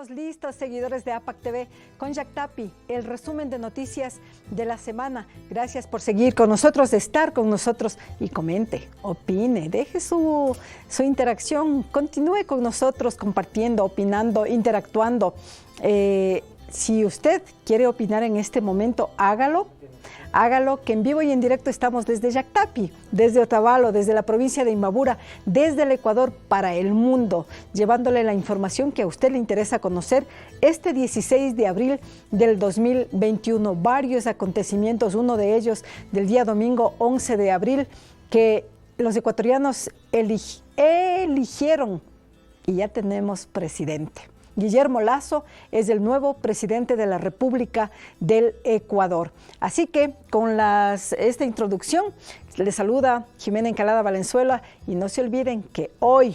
estamos listos, seguidores de APAC TV, con Yactapi, el resumen de noticias de la semana. Gracias por seguir con nosotros, de estar con nosotros y comente, opine, deje su interacción, continúe con nosotros compartiendo, opinando, interactuando. Si usted quiere opinar en este momento, hágalo, que en vivo y en directo estamos desde Yactapi, desde Otavalo, desde la provincia de Imbabura, desde el Ecuador para el mundo, llevándole la información que a usted le interesa conocer este 16 de abril del 2021. Varios acontecimientos, uno de ellos del día domingo 11 de abril, que los ecuatorianos eligieron y ya tenemos presidente. Guillermo Lasso es el nuevo presidente de la República del Ecuador. Así que con esta introducción les saluda Jimena Encalada Valenzuela y no se olviden que hoy,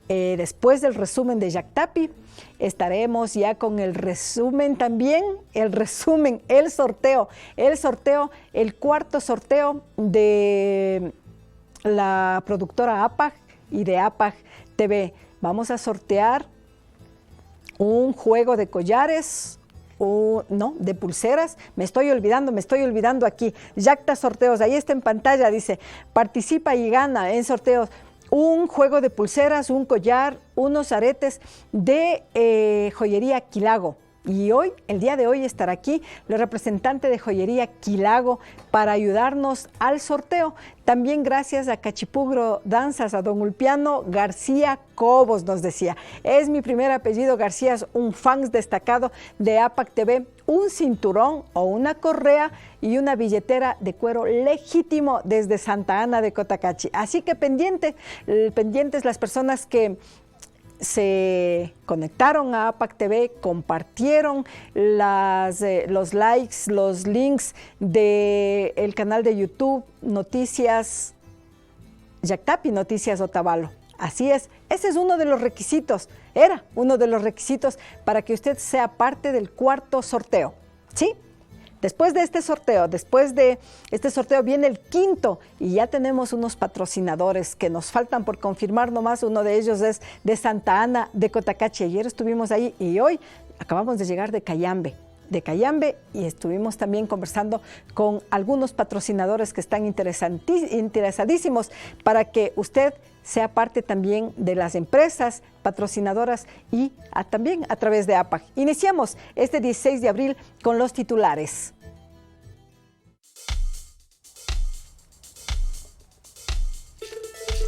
después del resumen de Yactapi, estaremos ya con el resumen también, el sorteo, el cuarto sorteo de la productora APAC y de APAC TV. Vamos a sortear un juego de collares, de pulseras. Me estoy olvidando aquí. Yacta Sorteos, ahí está en pantalla, dice, participa y gana en sorteos. Un juego de pulseras, un collar, unos aretes de joyería Quilago. Y hoy, el día de hoy, estará aquí el representante de joyería Quilago para ayudarnos al sorteo. También gracias a Cachipugro Danzas, a don Ulpiano García Cobos nos decía. Es mi primer apellido, García, es un fan destacado de APAC TV. Un cinturón o una correa y una billetera de cuero legítimo desde Santa Ana de Cotacachi. Así que pendientes las personas que se conectaron a APAC TV, compartieron los likes, los links del canal de YouTube Noticias Yactapi, Noticias Otavalo. Así es, ese es uno de los requisitos, era uno de los requisitos para que usted sea parte del cuarto sorteo, ¿sí? Después de este sorteo, viene el quinto y ya tenemos unos patrocinadores que nos faltan por confirmar nomás. Uno de ellos es de Santa Ana de Cotacachi. Ayer estuvimos ahí y hoy acabamos de llegar de Cayambe y estuvimos también conversando con algunos patrocinadores que están interesadísimos para que usted sea parte también de las empresas patrocinadoras y también a través de APAC. Iniciamos este 16 de abril con los titulares.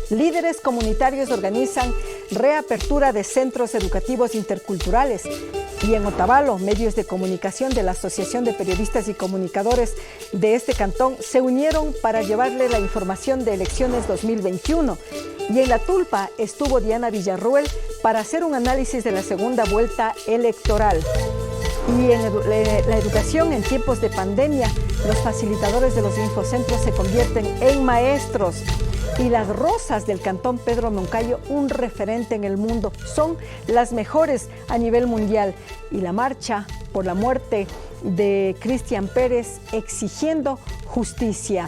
Líderes comunitarios organizan reapertura de centros educativos interculturales. Y en Otavalo, medios de comunicación de la Asociación de Periodistas y Comunicadores de este cantón se unieron para llevarle la información de elecciones 2021. Y en La Tulpa estuvo Diana Villarroel para hacer un análisis de la segunda vuelta electoral. Y en la educación en tiempos de pandemia, los facilitadores de los infocentros se convierten en maestros. Y las rosas del cantón Pedro Moncayo, un referente en el mundo, son las mejores a nivel mundial. Y la marcha por la muerte de Cristian Pérez exigiendo justicia.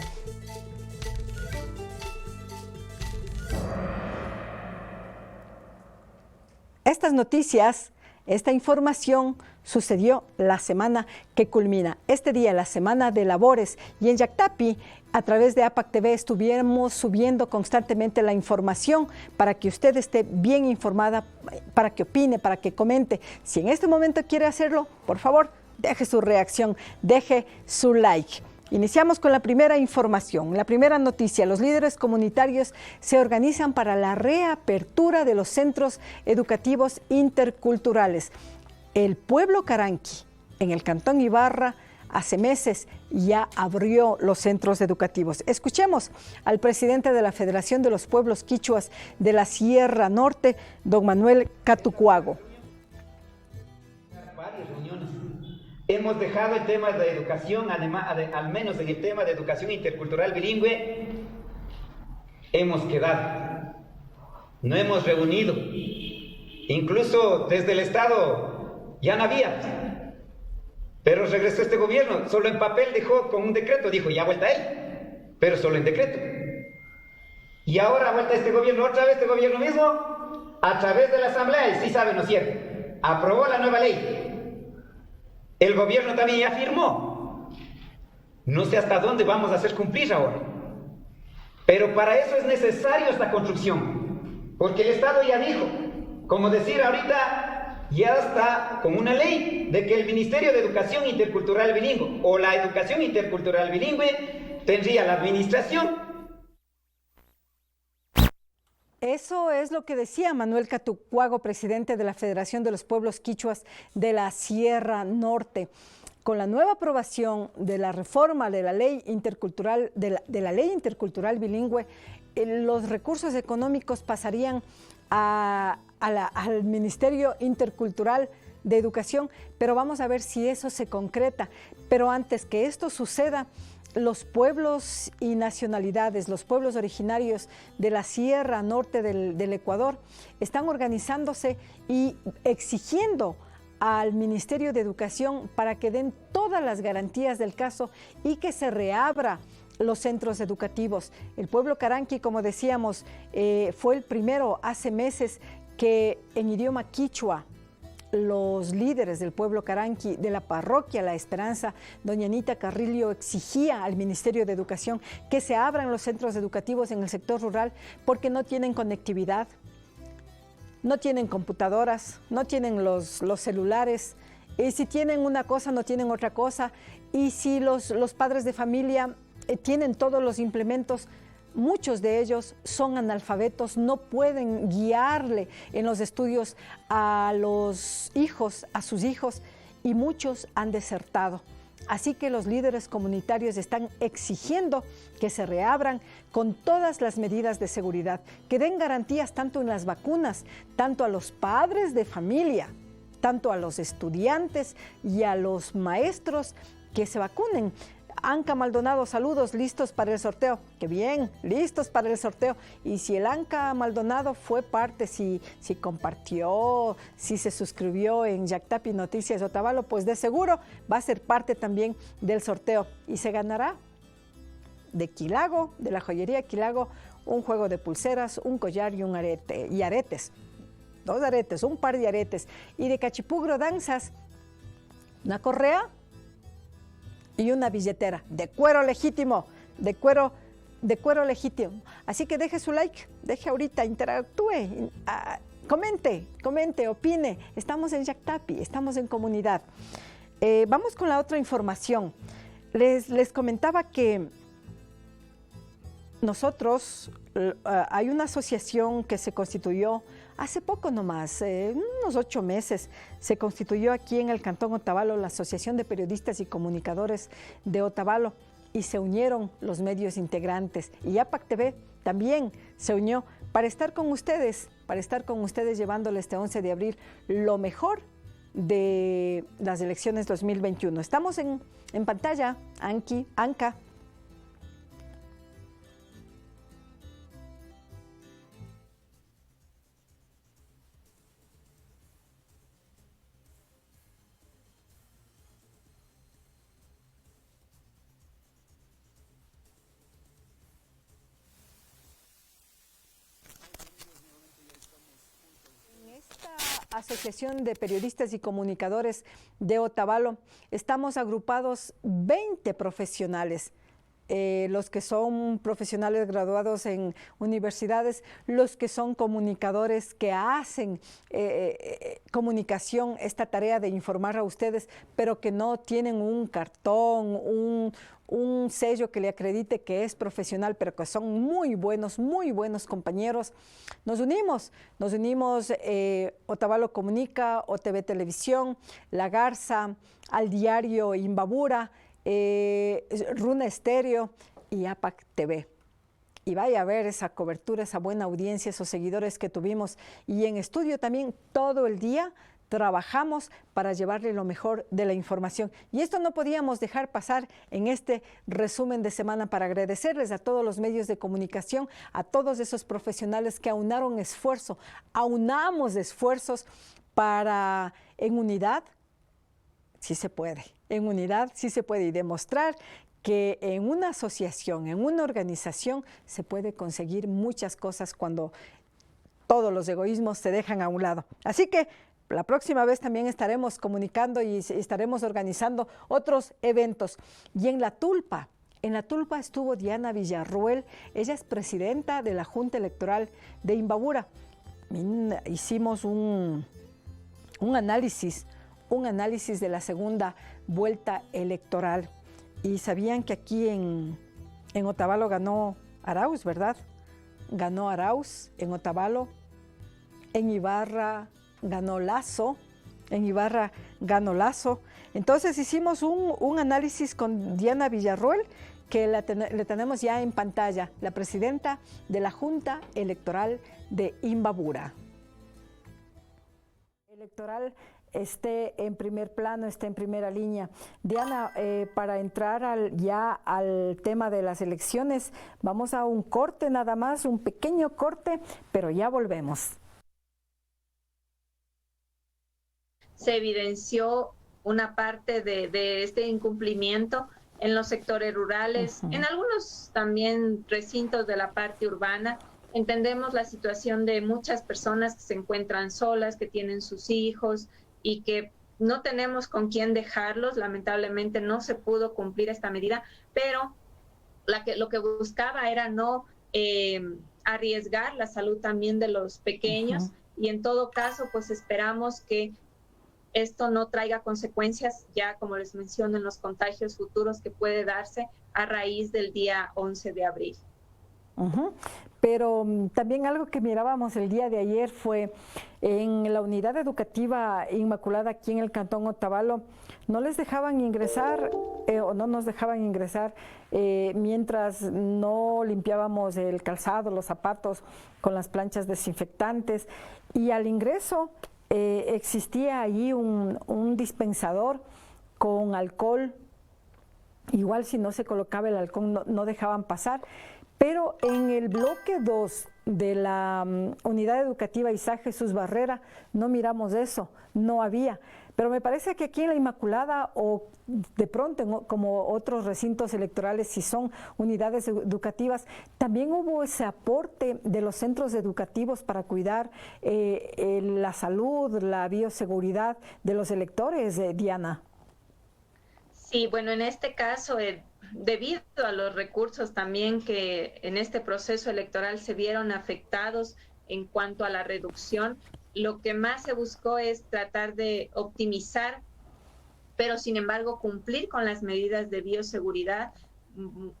Estas noticias, esta información sucedió la semana que culmina. Este día, la semana de labores, y en Yactapi, a través de APAC TV, estuvimos subiendo constantemente la información para que usted esté bien informada, para que opine, para que comente. Si en este momento quiere hacerlo, por favor, deje su reacción, deje su like. Iniciamos con la primera información, la primera noticia. Los líderes comunitarios se organizan para la reapertura de los centros educativos interculturales. El pueblo Caranqui, en el cantón Ibarra, hace meses ya abrió los centros educativos. Escuchemos al presidente de la Federación de los Pueblos Quichuas de la Sierra Norte, don Manuel Catucuago. Varias reuniones. Hemos dejado el tema de educación, al menos en el tema de educación intercultural bilingüe, hemos quedado. No hemos reunido. Incluso desde el Estado ya no había. Pero regresó este gobierno, solo en papel dejó con un decreto, dijo, ya vuelta él, pero solo en decreto. Y ahora vuelta este gobierno, otra vez este gobierno mismo, a través de la asamblea, y sí saben, ¿no es cierto? aprobó la nueva ley. El gobierno también ya firmó. No sé hasta dónde vamos a hacer cumplir ahora. Pero para eso es necesario esta construcción. Porque el Estado ya dijo, como decir ahorita, ya está con una ley de que el Ministerio de Educación Intercultural Bilingüe o la Educación Intercultural Bilingüe tendría la administración. Eso es lo que decía Manuel Catucuago, presidente de la Federación de los Pueblos Quichuas de la Sierra Norte. Con la nueva aprobación de la reforma de la ley intercultural, de la ley intercultural bilingüe, los recursos económicos pasarían al Ministerio Intercultural de Educación, pero vamos a ver si eso se concreta. Pero antes que esto suceda, los pueblos y nacionalidades, los pueblos originarios de la Sierra Norte del Ecuador están organizándose y exigiendo al Ministerio de Educación para que den todas las garantías del caso y que se reabra los centros educativos. El pueblo caranqui, como decíamos, fue el primero hace meses que en idioma quichua los líderes del pueblo caranqui de la parroquia La Esperanza, doña Anita Carrillo, exigía al Ministerio de Educación que se abran los centros educativos en el sector rural porque no tienen conectividad, no tienen computadoras, no tienen los celulares, y si tienen una cosa no tienen otra cosa, y si los padres de familia tienen todos los implementos, muchos de ellos son analfabetos, no pueden guiarle en los estudios a los hijos, a sus hijos, y muchos han desertado. Así que los líderes comunitarios están exigiendo que se reabran con todas las medidas de seguridad, que den garantías tanto en las vacunas, tanto a los padres de familia, tanto a los estudiantes y a los maestros que se vacunen. Anca Maldonado, saludos, listos para el sorteo. Qué bien, listos para el sorteo. Y si el Anca Maldonado fue parte, si compartió, si se suscribió en Yactapi Noticias Otavalo, pues de seguro va a ser parte también del sorteo. Y se ganará de Quilago, de la joyería Quilago, un juego de pulseras, un collar y un arete, y aretes. 2 aretes, un par de aretes. Y de Cachipugro Danzas, una correa y una billetera de cuero legítimo, de cuero legítimo. Así que deje su like, deje ahorita, interactúe, comente, opine. Estamos en Yactapi, estamos en comunidad. Vamos con la otra información. Les comentaba que nosotros, hay una asociación que se constituyó hace poco nomás, unos 8 meses, se constituyó aquí en el Cantón Otavalo la Asociación de Periodistas y Comunicadores de Otavalo y se unieron los medios integrantes. Y APAC TV también se unió para estar con ustedes llevándoles este 11 de abril lo mejor de las elecciones 2021. Estamos en pantalla, Anca. Asociación de Periodistas y Comunicadores de Otavalo, estamos agrupados 20 profesionales, los que son profesionales graduados en universidades, los que son comunicadores que hacen comunicación, esta tarea de informar a ustedes, pero que no tienen un cartón, un sello que le acredite que es profesional, pero que son muy buenos compañeros. Nos unimos, Otavalo Comunica, OTV Televisión, La Garza, Al Diario Imbabura, Runa Estéreo y APAC TV. Y vaya a ver esa cobertura, esa buena audiencia, esos seguidores que tuvimos. Y en estudio también todo el día trabajamos para llevarle lo mejor de la información. Y esto no podíamos dejar pasar en este resumen de semana para agradecerles a todos los medios de comunicación, a todos esos profesionales que aunamos esfuerzos para, en unidad, sí se puede, y demostrar que en una asociación, en una organización, se puede conseguir muchas cosas cuando todos los egoísmos se dejan a un lado. Así que la próxima vez también estaremos comunicando y estaremos organizando otros eventos. Y en La Tulpa estuvo Diana Villarroel, ella es presidenta de la Junta Electoral de Imbabura. Hicimos un análisis de la segunda vuelta electoral. Y sabían que aquí en Otavalo ganó Arauz, ¿verdad? Ganó Arauz en Otavalo, en Ibarra ganó Lasso, Entonces hicimos un análisis con Diana Villarroel, que le tenemos ya en pantalla, la presidenta de la Junta Electoral de Imbabura. Electoral esté en primer plano, esté en primera línea. Diana, para entrar ya al tema de las elecciones, vamos a un corte nada más, un pequeño corte, pero ya volvemos. Se evidenció una parte de este incumplimiento en los sectores rurales, en algunos también recintos de la parte urbana. Entendemos la situación de muchas personas que se encuentran solas, que tienen sus hijos y que no tenemos con quién dejarlos. Lamentablemente no se pudo cumplir esta medida, pero lo que buscaba era no arriesgar la salud también de los pequeños y en todo caso pues esperamos que esto no traiga consecuencias, ya como les menciono, en los contagios futuros que puede darse a raíz del día 11 de abril. Pero también algo que mirábamos el día de ayer fue en la unidad educativa Inmaculada aquí en el Cantón Otavalo, no les dejaban ingresar o no nos dejaban ingresar mientras no limpiábamos el calzado, los zapatos con las planchas desinfectantes, y al ingreso existía allí un dispensador con alcohol. Igual si no se colocaba el alcohol no dejaban pasar. Pero en el bloque 2 de la unidad educativa Isaac Jesús Barrera no miramos eso, no había. Pero me parece que aquí en la Inmaculada o de pronto como otros recintos electorales, si son unidades educativas, también hubo ese aporte de los centros educativos para cuidar la salud, la bioseguridad de los electores, Diana. Sí, bueno, en este caso, debido a los recursos también que en este proceso electoral se vieron afectados en cuanto a la reducción, lo que más se buscó es tratar de optimizar, pero sin embargo cumplir con las medidas de bioseguridad.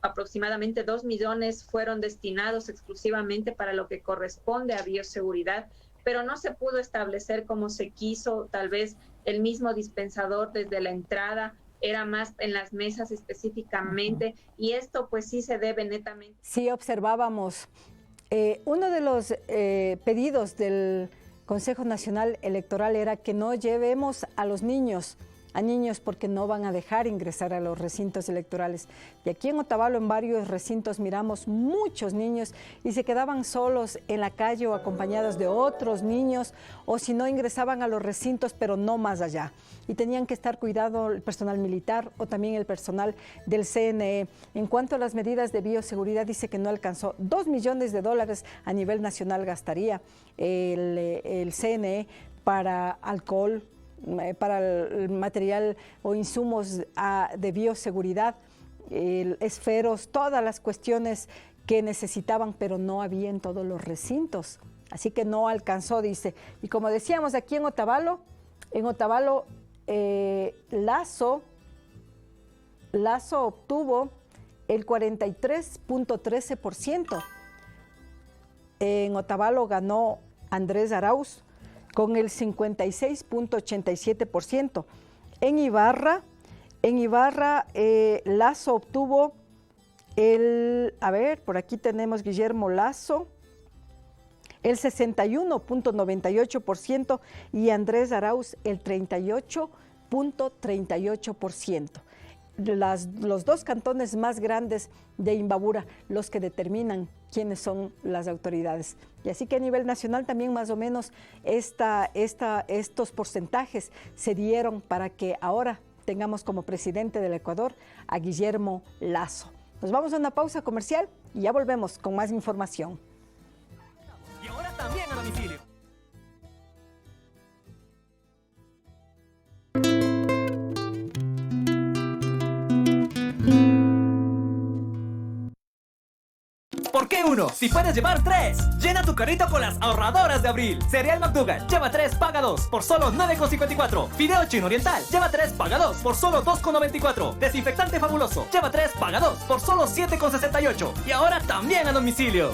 Aproximadamente 2 millones fueron destinados exclusivamente para lo que corresponde a bioseguridad, pero no se pudo establecer como se quiso, tal vez el mismo dispensador desde la entrada, era más en las mesas específicamente, y esto pues sí se debe netamente. Sí, observábamos uno de los pedidos del Consejo Nacional Electoral era que no llevemos a los niños, porque no van a dejar ingresar a los recintos electorales. Y aquí en Otavalo, en varios recintos, miramos muchos niños y se quedaban solos en la calle o acompañados de otros niños, o si no ingresaban a los recintos, pero no más allá. Y tenían que estar cuidado el personal militar o también el personal del CNE. En cuanto a las medidas de bioseguridad, dice que no alcanzó. $2 millones a nivel nacional gastaría el CNE para alcohol, para el material o insumos de bioseguridad, esferos, todas las cuestiones que necesitaban, pero no había en todos los recintos. Así que no alcanzó, dice. Y como decíamos, aquí en Otavalo Lasso obtuvo el 43.13%. En Otavalo ganó Andrés Arauz con el 56.87%. En Ibarra, Lasso obtuvo por aquí tenemos Guillermo Lasso, el 61.98% y Andrés Arauz el 38.38%. Los dos cantones más grandes de Imbabura, los que determinan quiénes son las autoridades. Y así que a nivel nacional también más o menos estos porcentajes se dieron para que ahora tengamos como presidente del Ecuador a Guillermo Lasso. Nos vamos a una pausa comercial y ya volvemos con más información. Y ahora también a domicilio. uno si puedes llevar 3. Llena tu carrito con las ahorradoras de abril. Cereal McDougal, lleva 3, paga 2 por solo 9,54. Fideo Chino Oriental, lleva 3, paga 2 por solo 2,94. Desinfectante Fabuloso, lleva 3, paga 2 por solo 7,68. Y ahora también a domicilio.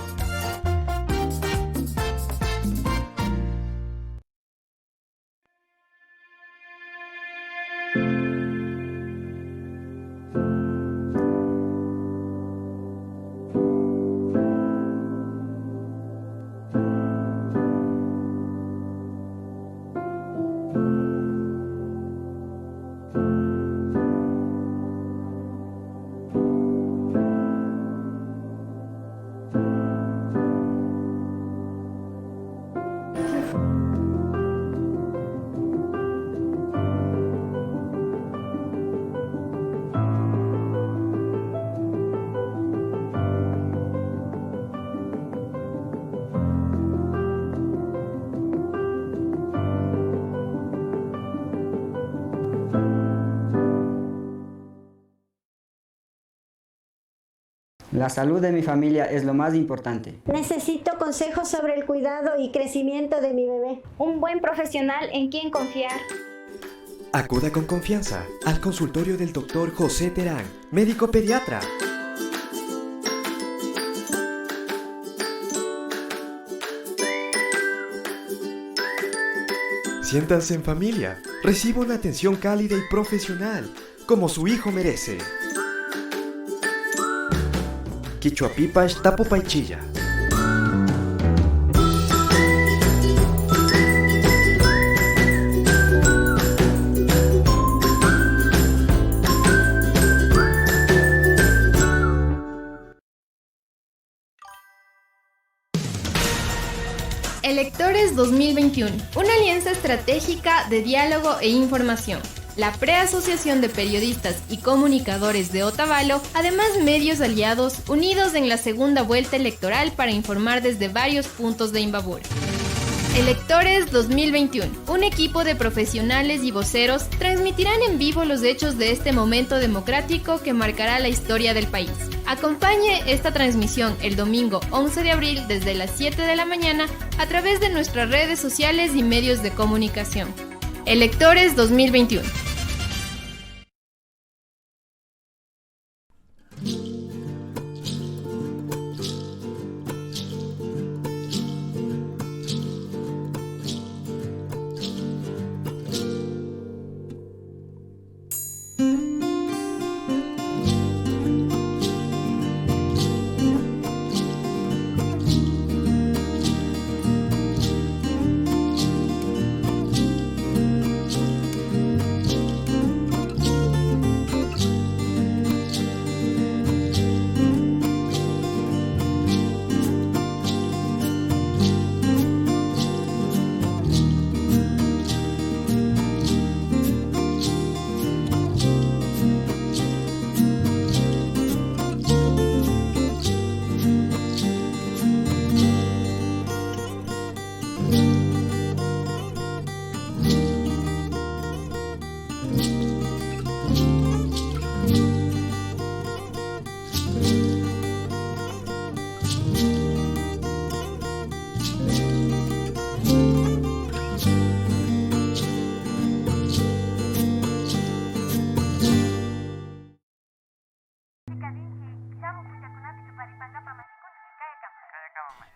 La salud de mi familia es lo más importante. Necesito consejos sobre el cuidado y crecimiento de mi bebé. Un buen profesional en quien confiar. Acuda con confianza al consultorio del Dr. José Terán, médico pediatra. Siéntase en familia. Reciba una atención cálida y profesional, como su hijo merece. Quichuapipash Tapopaichilla. Electores 2021, una alianza estratégica de diálogo e información. La Preasociación de Periodistas y Comunicadores de Otavalo, además medios aliados unidos en la segunda vuelta electoral para informar desde varios puntos de Imbabura. Electores 2021, un equipo de profesionales y voceros transmitirán en vivo los hechos de este momento democrático que marcará la historia del país. Acompañe esta transmisión el domingo 11 de abril desde las 7 de la mañana a través de nuestras redes sociales y medios de comunicación. Electores 2021.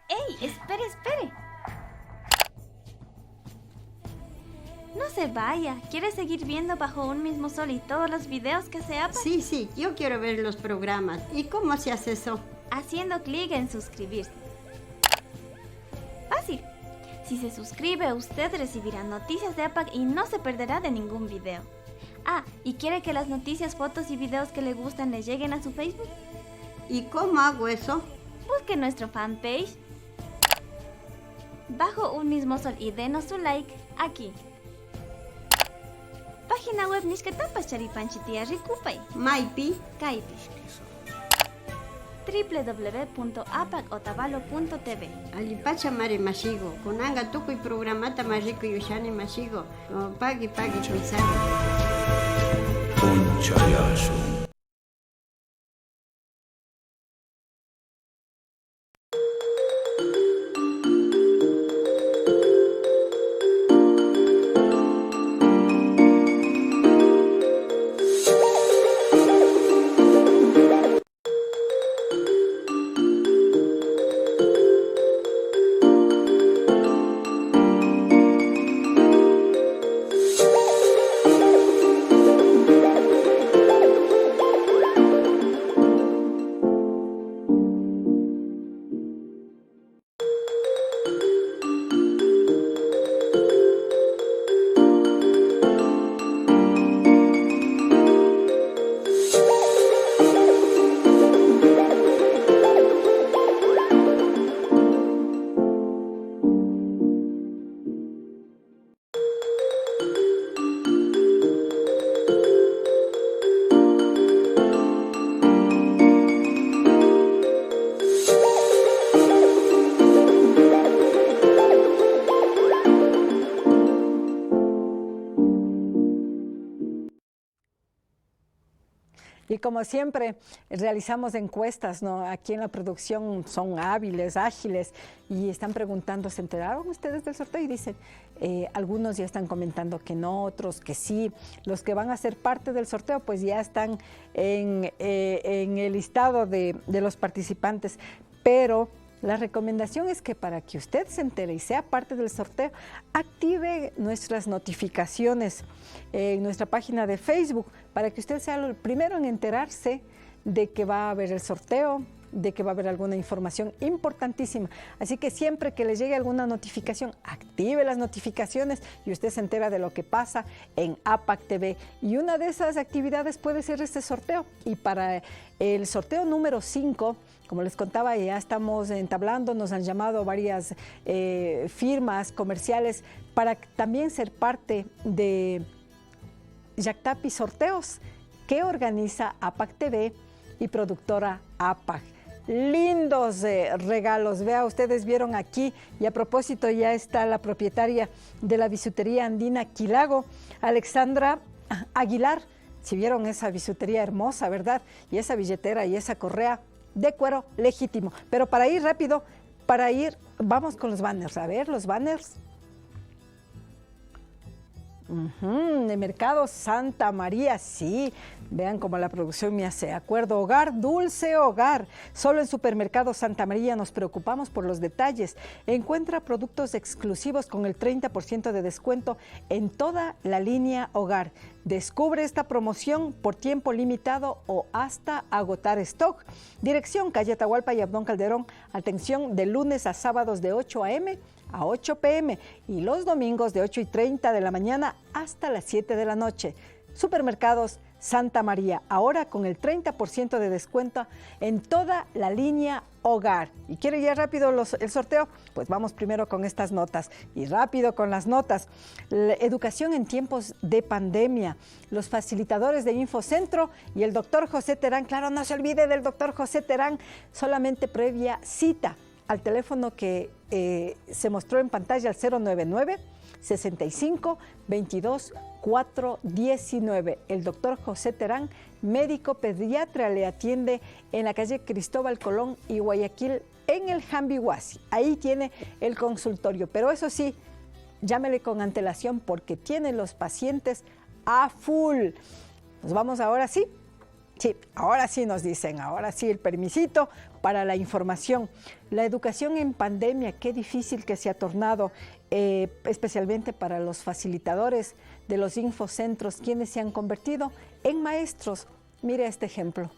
¡Ey! ¡Espere! No se vaya. ¿Quiere seguir viendo Bajo un mismo sol y todos los videos que se hagan? Sí, yo quiero ver los programas. ¿Y cómo se hace eso? Haciendo clic en suscribirse. Fácil. Si se suscribe, usted recibirá noticias de APAC y no se perderá de ningún video. Ah, ¿y quiere que las noticias, fotos y videos que le gustan le lleguen a su Facebook? ¿Y cómo hago eso? Busque nuestro fanpage Bajo un mismo sol y denos su like aquí. Página web Nishkatapas Charipanchitia Rikupay Maipi Kaipish www.apacotavalo.tv Alipacha Mare Mashigo Kunanga Tukuy Programata Mariko Yushani Mashigo Pagi Kuisari Y como siempre, realizamos encuestas, ¿no? Aquí en la producción son hábiles, ágiles, y están preguntando, ¿se enteraron ustedes del sorteo? Y dicen, algunos ya están comentando que no, otros que sí. Los que van a ser parte del sorteo, pues ya están en el listado de los participantes. Pero la recomendación es que para que usted se entere y sea parte del sorteo, active nuestras notificaciones en nuestra página de Facebook para que usted sea el primero en enterarse de que va a haber el sorteo, de que va a haber alguna información importantísima. Así que siempre que le llegue alguna notificación, active las notificaciones y usted se entera de lo que pasa en APAC TV. Y una de esas actividades puede ser este sorteo. Y para el sorteo número 5, como les contaba, ya estamos entablando, nos han llamado varias firmas comerciales para también ser parte de Yactapi Sorteos, que organiza APAC TV y productora APAC. Lindos regalos, vea, ustedes vieron aquí, y a propósito ya está la propietaria de la bisutería andina Quilago, Alexandra Aguilar. Si vieron esa bisutería hermosa, ¿verdad? Y esa billetera y esa correa de cuero legítimo. Pero para ir rápido, vamos con los banners. A ver, los banners. De Mercado Santa María, sí. Vean cómo la producción me hace acuerdo. Hogar, dulce hogar. Solo en Supermercado Santa María nos preocupamos por los detalles. Encuentra productos exclusivos con el 30% de descuento en toda la línea hogar. Descubre esta promoción por tiempo limitado o hasta agotar stock. Dirección calle Atahualpa y Abdón Calderón. Atención de lunes a sábados de 8 a.m. a 8 p.m. y los domingos de 8:30 de la mañana hasta las 7 de la noche. Supermercados Santa María, ahora con el 30% de descuento en toda la línea hogar. ¿Y quiere ya rápido el sorteo? Pues vamos primero con estas notas. Y rápido con las notas. La educación en tiempos de pandemia. Los facilitadores de Infocentro y el doctor José Terán. Claro, no se olvide del doctor José Terán, solamente previa cita al teléfono que se mostró en pantalla, al 099 65 22 419. El doctor José Terán, médico pediatra, le atiende en la calle Cristóbal Colón y Guayaquil, en el Jambihuasi. Ahí tiene el consultorio, pero eso sí, llámele con antelación porque tiene los pacientes a full. Nos vamos ahora sí. Sí, ahora sí nos dicen, ahora sí el permisito para la información. La educación en pandemia, qué difícil que se ha tornado, especialmente para los facilitadores de los infocentros, quienes se han convertido en maestros. Mire este ejemplo.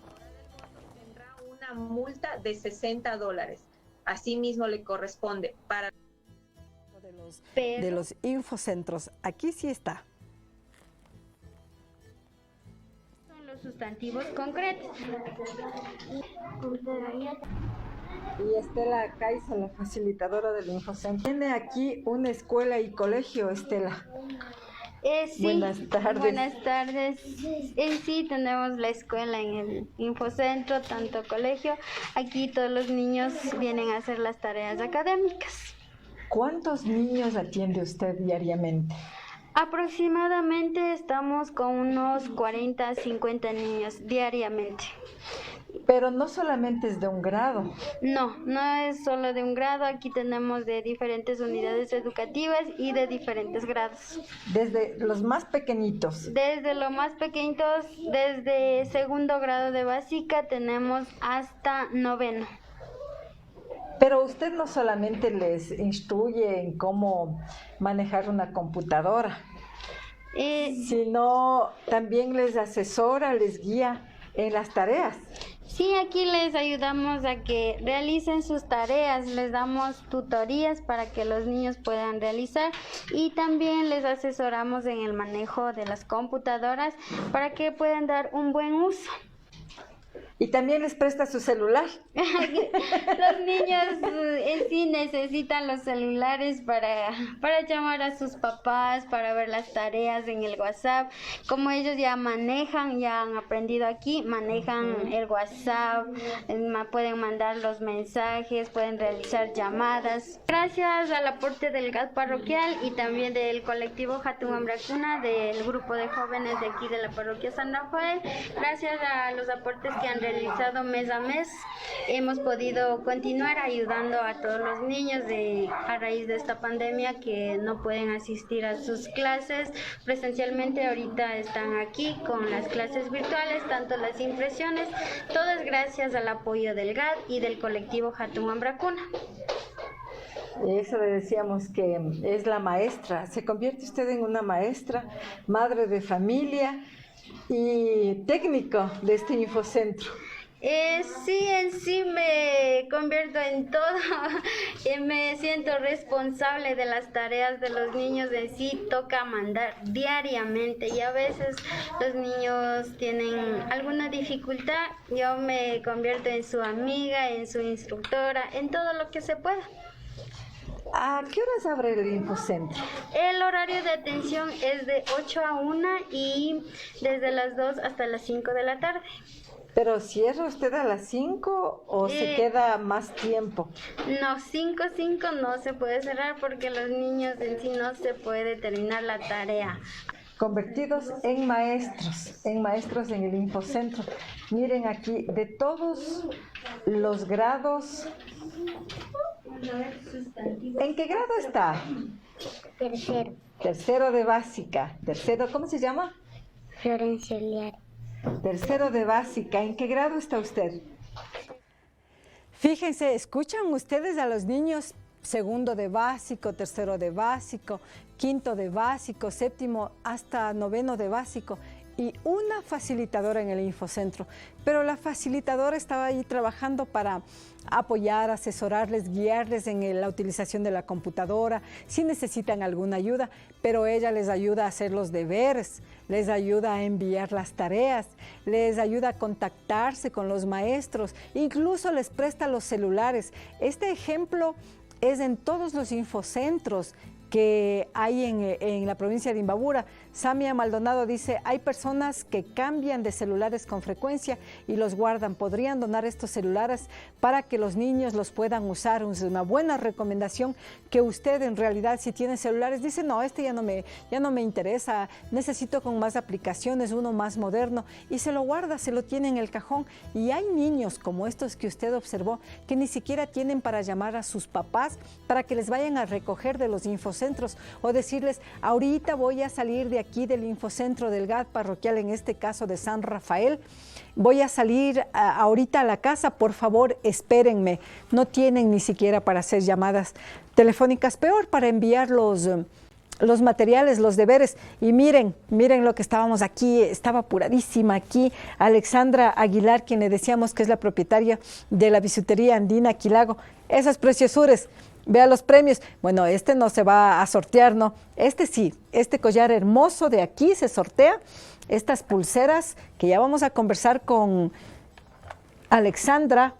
Tendrá una multa de $60. Asimismo le corresponde para de los infocentros. Aquí sí está. Sustantivos concretos. Y Estela Caiza, la facilitadora del Infocentro. Tiene aquí una escuela y colegio, Estela. Sí, buenas tardes. Buenas tardes. Sí, tenemos la escuela en el Infocentro, tanto colegio. Aquí todos los niños vienen a hacer las tareas académicas. ¿Cuántos niños atiende usted diariamente? Aproximadamente estamos con unos 40 a 50 niños diariamente. Pero no solamente es de un grado. No, no es solo de un grado. Aquí tenemos de diferentes unidades educativas y de diferentes grados. Desde los más pequeñitos. Desde los más pequeñitos, desde segundo grado de básica tenemos hasta noveno. Pero usted no solamente les instruye en cómo manejar una computadora, sino también les asesora, les guía en las tareas. Sí, aquí les ayudamos a que realicen sus tareas, les damos tutorías para que los niños puedan realizar y también les asesoramos en el manejo de las computadoras para que puedan dar un buen uso. ¿Y también les presta su celular? Los niños en sí necesitan los celulares para llamar a sus papás, para ver las tareas en el WhatsApp. Como ellos ya manejan, ya han aprendido aquí, manejan el WhatsApp, pueden mandar los mensajes, pueden realizar llamadas. Gracias al aporte del GAD parroquial y también del colectivo Hatun Ambracuna, del grupo de jóvenes de aquí de la parroquia San Rafael, gracias a los aportes que han realizado mes a mes, hemos podido continuar ayudando a todos los niños a raíz de esta pandemia que no pueden asistir a sus clases presencialmente. Ahorita están aquí con las clases virtuales, tanto las impresiones, todo es gracias al apoyo del GAD y del colectivo Hatun Ambracuna. Eso le decíamos que es la maestra. Se convierte usted en una maestra, madre de familia y técnico de este infocentro. Sí, en sí me convierto en todo. Me siento responsable de las tareas de los niños. En sí toca mandar diariamente y a veces los niños tienen alguna dificultad. Yo me convierto en su amiga, en su instructora, en todo lo que se pueda. ¿A qué horas abre el infocentro? El horario de atención es de 8 a 1 y desde las 2 hasta las 5 de la tarde. ¿Pero cierra usted a las 5 o se queda más tiempo? No, 5 no se puede cerrar porque los niños en sí no se puede terminar la tarea. Convertidos en maestros en el infocentro. Miren aquí, de todos los grados. ¿En qué grado está? Tercero. Tercero de básica. Tercero, ¿cómo se llama? Florencia Liar. Tercero de básica. ¿En qué grado está usted? Fíjense, ¿escuchan ustedes a los niños? Segundo de básico, tercero de básico, quinto de básico, séptimo hasta noveno de básico y una facilitadora en el infocentro. Pero la facilitadora estaba ahí trabajando para apoyar, asesorarles, guiarles en la utilización de la computadora, si necesitan alguna ayuda, pero ella les ayuda a hacer los deberes, les ayuda a enviar las tareas, les ayuda a contactarse con los maestros, incluso les presta los celulares. Este ejemplo es en todos los infocentros que hay en la provincia de Imbabura. Samia Maldonado dice, hay personas que cambian de celulares con frecuencia y los guardan. Podrían donar estos celulares para que los niños los puedan usar. Es una buena recomendación que usted en realidad, si tiene celulares, dice, no, este ya no me interesa, necesito con más aplicaciones, uno más moderno, y se lo guarda, se lo tiene en el cajón. Y hay niños como estos que usted observó que ni siquiera tienen para llamar a sus papás para que les vayan a recoger de los infocentros o decirles, ahorita voy a salir de aquí del infocentro del GAD parroquial, en este caso de San Rafael, voy a salir ahorita a la casa, por favor espérenme. No tienen ni siquiera para hacer llamadas telefónicas, peor para enviar los materiales, los deberes. Y miren lo que estábamos aquí, estaba apuradísima aquí Alexandra Aguilar, quien le decíamos que es la propietaria de la bisutería andina Quilago. Esas preciosuras, vea los premios. Bueno, este no se va a sortear, ¿no? Este sí, este collar hermoso de aquí se sortea. Estas pulseras que ya vamos a conversar con Alexandra,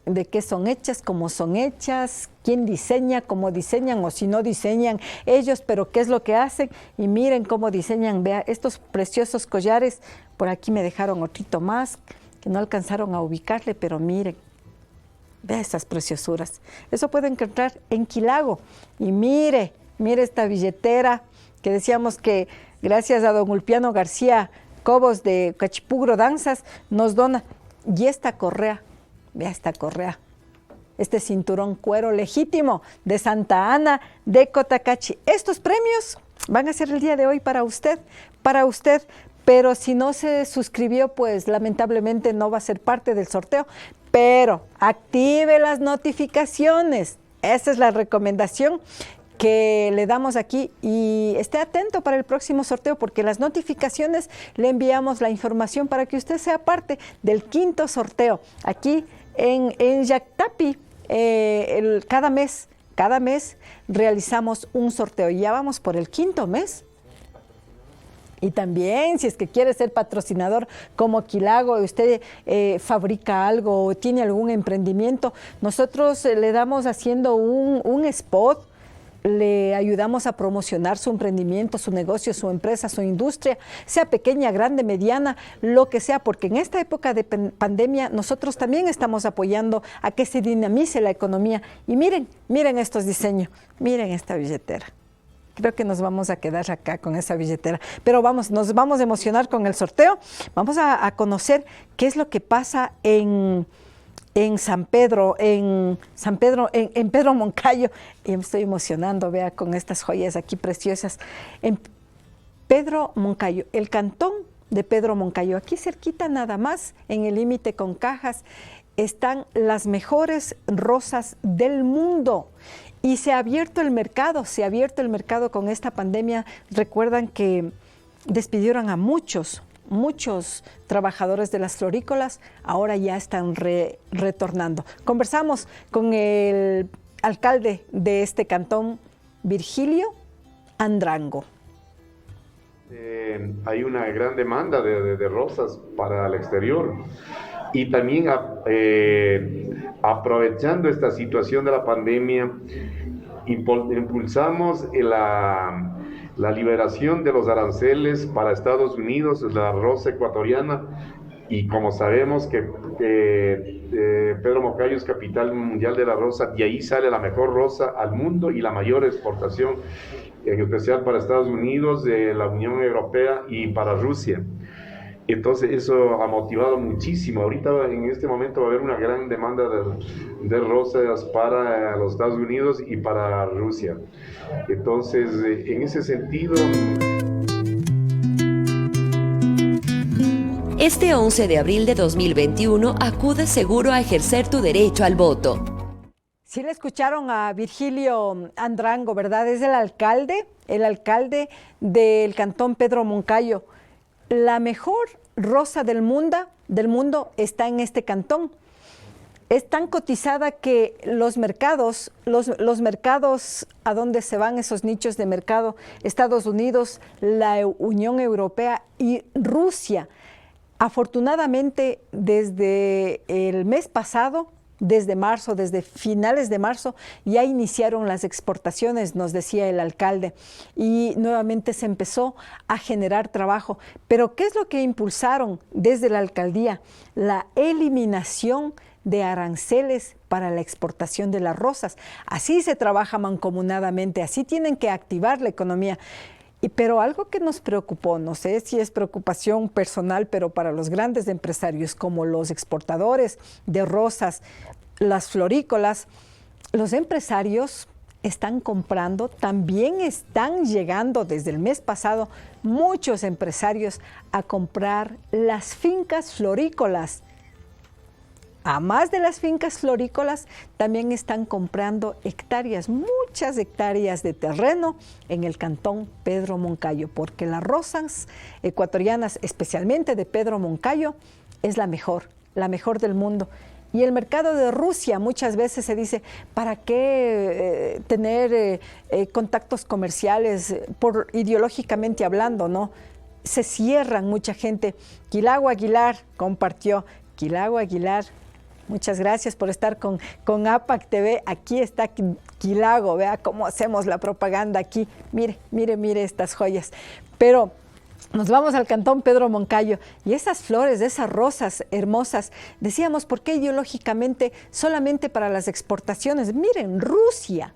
de qué son hechas, cómo son hechas, quién diseña, cómo diseñan o si no diseñan ellos, pero qué es lo que hacen. Y miren cómo diseñan, vea estos preciosos collares. Por aquí me dejaron otro más que no alcanzaron a ubicarle, pero miren. Vea estas preciosuras. Eso puede encontrar en Quilago. Y mire esta billetera que decíamos que gracias a don Ulpiano García Cobos de Cachipugro Danzas nos dona. Y esta correa, vea esta correa, este cinturón cuero legítimo de Santa Ana de Cotacachi. Estos premios van a ser el día de hoy para usted. Pero si no se suscribió, pues lamentablemente no va a ser parte del sorteo. Pero active las notificaciones. Esa es la recomendación que le damos aquí y esté atento para el próximo sorteo porque las notificaciones le enviamos la información para que usted sea parte del 5º sorteo. Aquí en Yactapi, cada mes realizamos un sorteo y ya vamos por el 5º mes. Y también, si es que quiere ser patrocinador como Quilago, usted fabrica algo o tiene algún emprendimiento, nosotros le damos haciendo un spot, le ayudamos a promocionar su emprendimiento, su negocio, su empresa, su industria, sea pequeña, grande, mediana, lo que sea, porque en esta época de pandemia nosotros también estamos apoyando a que se dinamice la economía. Y miren estos diseños, miren esta billetera. Creo que nos vamos a quedar acá con esa billetera. Pero nos vamos a emocionar con el sorteo. Vamos a conocer qué es lo que pasa en Pedro Moncayo. Y me estoy emocionando, vea, con estas joyas aquí preciosas. En Pedro Moncayo, el cantón de Pedro Moncayo, aquí cerquita nada más, en el límite con Cajas, están las mejores rosas del mundo. Y se ha abierto el mercado con esta pandemia. Recuerdan que despidieron a muchos trabajadores de las florícolas, ahora ya están retornando. Conversamos con el alcalde de este cantón, Virgilio Andrango. Hay una gran demanda de rosas para el exterior. Y también aprovechando esta situación de la pandemia, impulsamos la liberación de los aranceles para Estados Unidos, la rosa ecuatoriana, y como sabemos que Pedro Moncayo es capital mundial de la rosa, y ahí sale la mejor rosa al mundo y la mayor exportación, en especial para Estados Unidos, de la Unión Europea y para Rusia. Entonces eso ha motivado muchísimo. Ahorita en este momento va a haber una gran demanda de rosas para los Estados Unidos y para Rusia. Entonces, en ese sentido... Este 11 de abril de 2021 acude seguro a ejercer tu derecho al voto. Sí le escucharon a Virgilio Andrango, ¿verdad? Es el alcalde del cantón Pedro Moncayo. La mejor rosa del mundo está en este cantón. Es tan cotizada que los mercados a donde se van esos nichos de mercado, Estados Unidos, la Unión Europea y Rusia, afortunadamente desde el mes pasado, desde finales de marzo, ya iniciaron las exportaciones, nos decía el alcalde, y nuevamente se empezó a generar trabajo. Pero ¿qué es lo que impulsaron desde la alcaldía? La eliminación de aranceles para la exportación de las rosas. Así se trabaja mancomunadamente, así tienen que activar la economía. Pero algo que nos preocupó, no sé si es preocupación personal, pero para los grandes empresarios como los exportadores de rosas, las florícolas, los empresarios están comprando, también están llegando desde el mes pasado muchos empresarios a comprar las fincas florícolas. A más de las fincas florícolas, también están comprando hectáreas, muchas hectáreas de terreno en el cantón Pedro Moncayo, porque las rosas ecuatorianas, especialmente de Pedro Moncayo, es la mejor del mundo. Y el mercado de Rusia muchas veces se dice, ¿para qué tener contactos comerciales ideológicamente hablando, no? Se cierran mucha gente. Quilago Aguilar compartió. Quilago Aguilar, muchas gracias por estar con APAC TV. Aquí está Quilago, vea cómo hacemos la propaganda aquí. Mire estas joyas. Pero nos vamos al cantón Pedro Moncayo y esas flores, esas rosas hermosas, decíamos, ¿por qué ideológicamente solamente para las exportaciones? Miren, Rusia,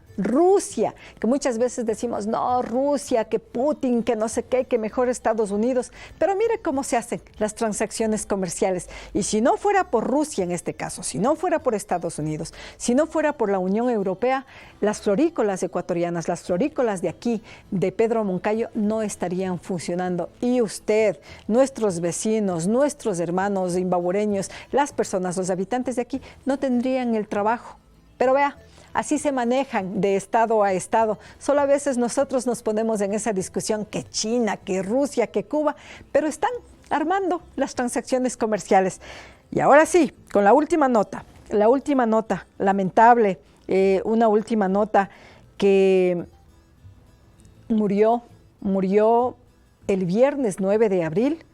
que muchas veces decimos, no, Rusia, que Putin, que no sé qué, que mejor Estados Unidos, pero mire cómo se hacen las transacciones comerciales. Y si no fuera por Rusia en este caso, si no fuera por Estados Unidos, si no fuera por la Unión Europea, las florícolas ecuatorianas, las florícolas de aquí, de Pedro Moncayo, no estarían funcionando. Y usted, nuestros vecinos, nuestros hermanos imbabureños, las personas, los habitantes de aquí, no tendrían el trabajo. Pero vea, así se manejan de estado a estado. Solo a veces nosotros nos ponemos en esa discusión que China, que Rusia, que Cuba, pero están armando las transacciones comerciales. Y ahora sí, con la última nota lamentable, una última nota que murió el viernes 9 de abril,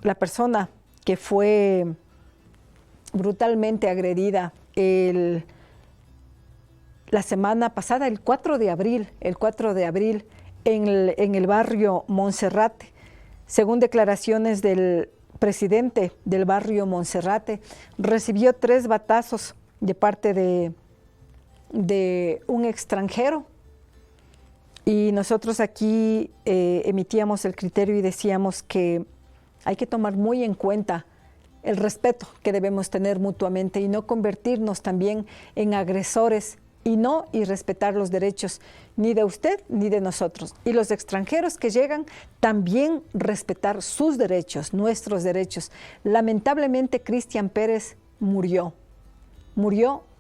la persona que fue brutalmente agredida la semana pasada, el 4 de abril en el barrio Monserrate, según declaraciones del presidente del barrio Monserrate, recibió 3 batazos de parte de un extranjero. Y nosotros aquí emitíamos el criterio y decíamos que hay que tomar muy en cuenta el respeto que debemos tener mutuamente y no convertirnos también en agresores y respetar los derechos ni de usted ni de nosotros. Y los extranjeros que llegan, también respetar sus derechos, nuestros derechos. Lamentablemente, Cristian Pérez murió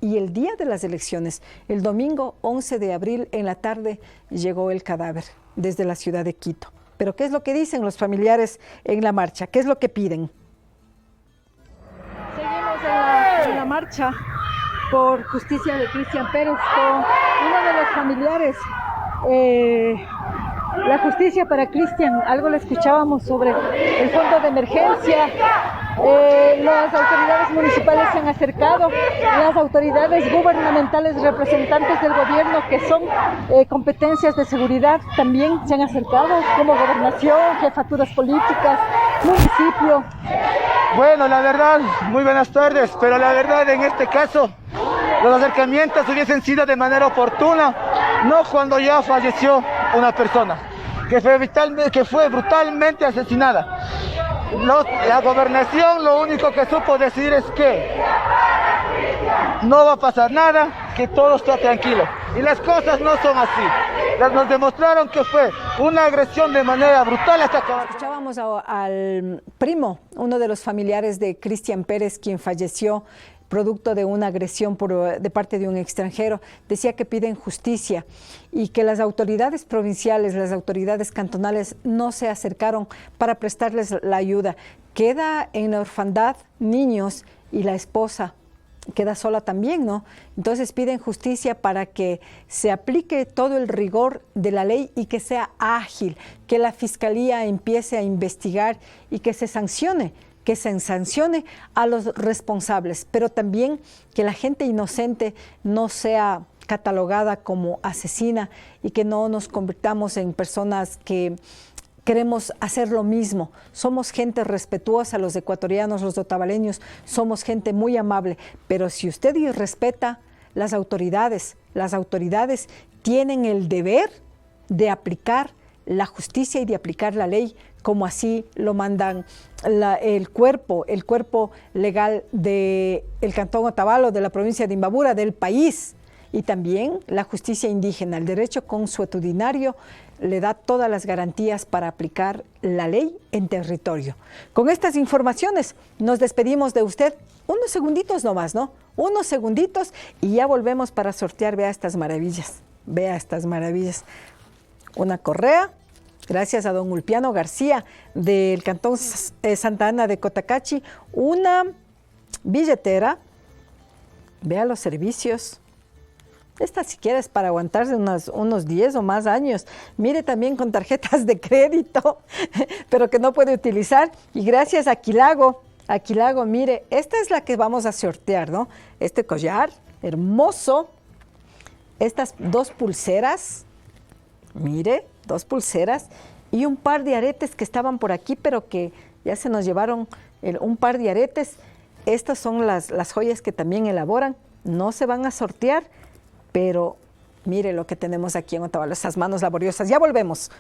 y el día de las elecciones, el domingo 11 de abril en la tarde, llegó el cadáver desde la ciudad de Quito. Pero ¿qué es lo que dicen los familiares en la marcha? ¿Qué es lo que piden? Seguimos en la marcha por justicia de Cristian Pérez con uno de los familiares. La justicia para Cristian, algo le escuchábamos sobre el fondo de emergencia. Las autoridades municipales se han acercado, las autoridades gubernamentales, representantes del gobierno que son competencias de seguridad también se han acercado, como gobernación, jefaturas políticas, municipio. Bueno, la verdad, muy buenas tardes, pero la verdad en este caso los acercamientos hubiesen sido de manera oportuna, no cuando ya falleció una persona que fue brutalmente asesinada. La gobernación lo único que supo decir es que no va a pasar nada, que todo está tranquilo. Y las cosas no son así. Nos demostraron que fue una agresión de manera brutal hasta acabar. Escuchábamos al primo, uno de los familiares de Cristian Pérez, quien falleció producto de una agresión de parte de un extranjero. Decía que piden justicia y que las autoridades provinciales, las autoridades cantonales no se acercaron para prestarles la ayuda. Queda en la orfandad niños y la esposa queda sola también, ¿no? Entonces piden justicia para que se aplique todo el rigor de la ley y que sea ágil, que la fiscalía empiece a investigar y que se sancione a los responsables, pero también que la gente inocente no sea catalogada como asesina y que no nos convirtamos en personas que queremos hacer lo mismo. Somos gente respetuosa, los ecuatorianos, los otavaleños, somos gente muy amable, pero si usted irrespeta, las autoridades tienen el deber de aplicar la justicia y de aplicar la ley como así lo mandan el cuerpo legal del Cantón Otavalo, de la provincia de Imbabura, del país, y también la justicia indígena. El derecho consuetudinario le da todas las garantías para aplicar la ley en territorio. Con estas informaciones nos despedimos de usted. Unos segunditos nomás, ¿no? Unos segunditos y ya volvemos para sortear. Vea estas maravillas. Una correa. Gracias a don Ulpiano García del Cantón Santa Ana de Cotacachi, una billetera, vea los servicios, esta siquiera es para aguantarse unos 10 o más años, mire también con tarjetas de crédito, pero que no puede utilizar, y gracias a Aquilago, mire, esta es la que vamos a sortear, ¿no? Este collar hermoso, estas 2 pulseras, mire, 2 pulseras y un par de aretes que estaban por aquí, pero que ya se nos llevaron un par de aretes. Estas son las joyas que también elaboran. No se van a sortear, pero mire lo que tenemos aquí en Otavalo, esas manos laboriosas. Ya volvemos.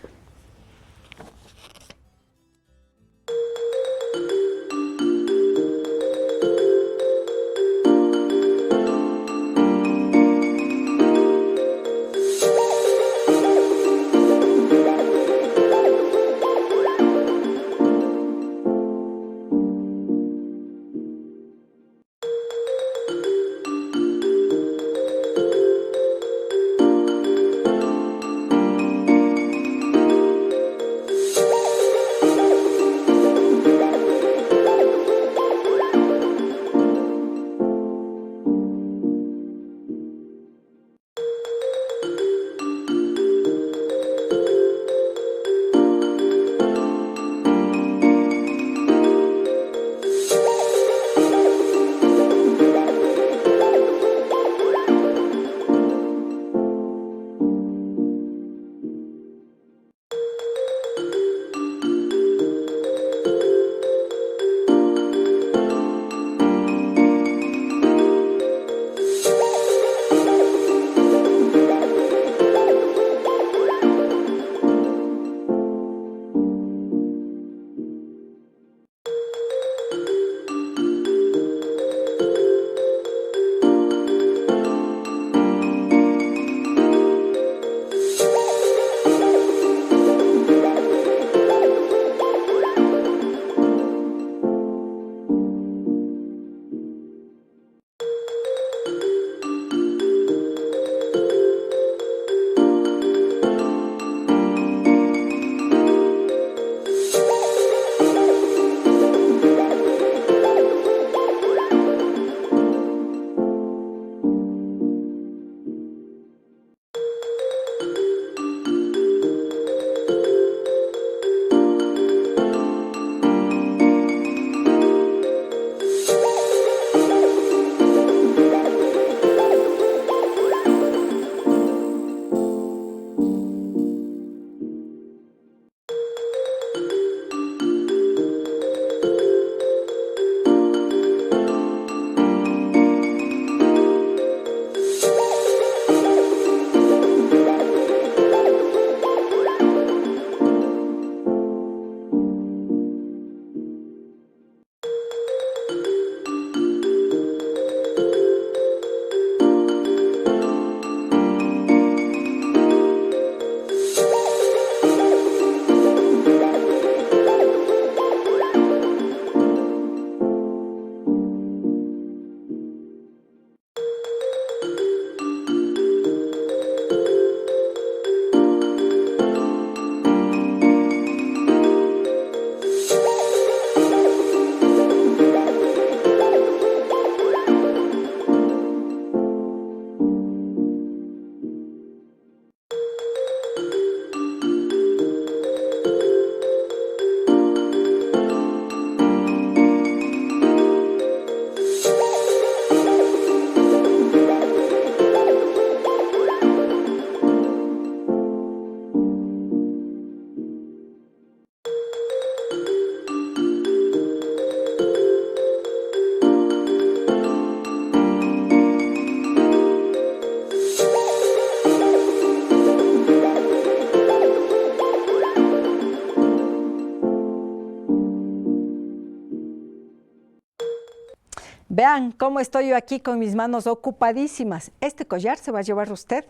Vean cómo estoy yo aquí con mis manos ocupadísimas. Este collar se va a llevar usted,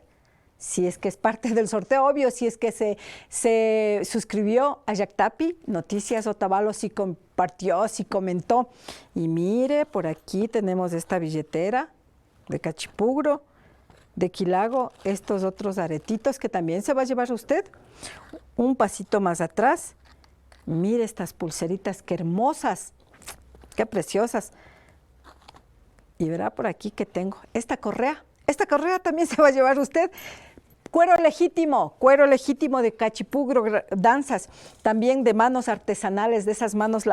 si es que es parte del sorteo, obvio, si es que se suscribió a Yactapi, Noticias Otavalo, si compartió, si comentó. Y mire, por aquí tenemos esta billetera de Cachipugro, de Quilago, estos otros aretitos que también se va a llevar usted. Un pasito más atrás, mire estas pulseritas, qué hermosas, qué preciosas. Y verá por aquí que tengo esta correa también se va a llevar usted. Cuero legítimo de Cachipugro Danzas, también de manos artesanales, de esas manos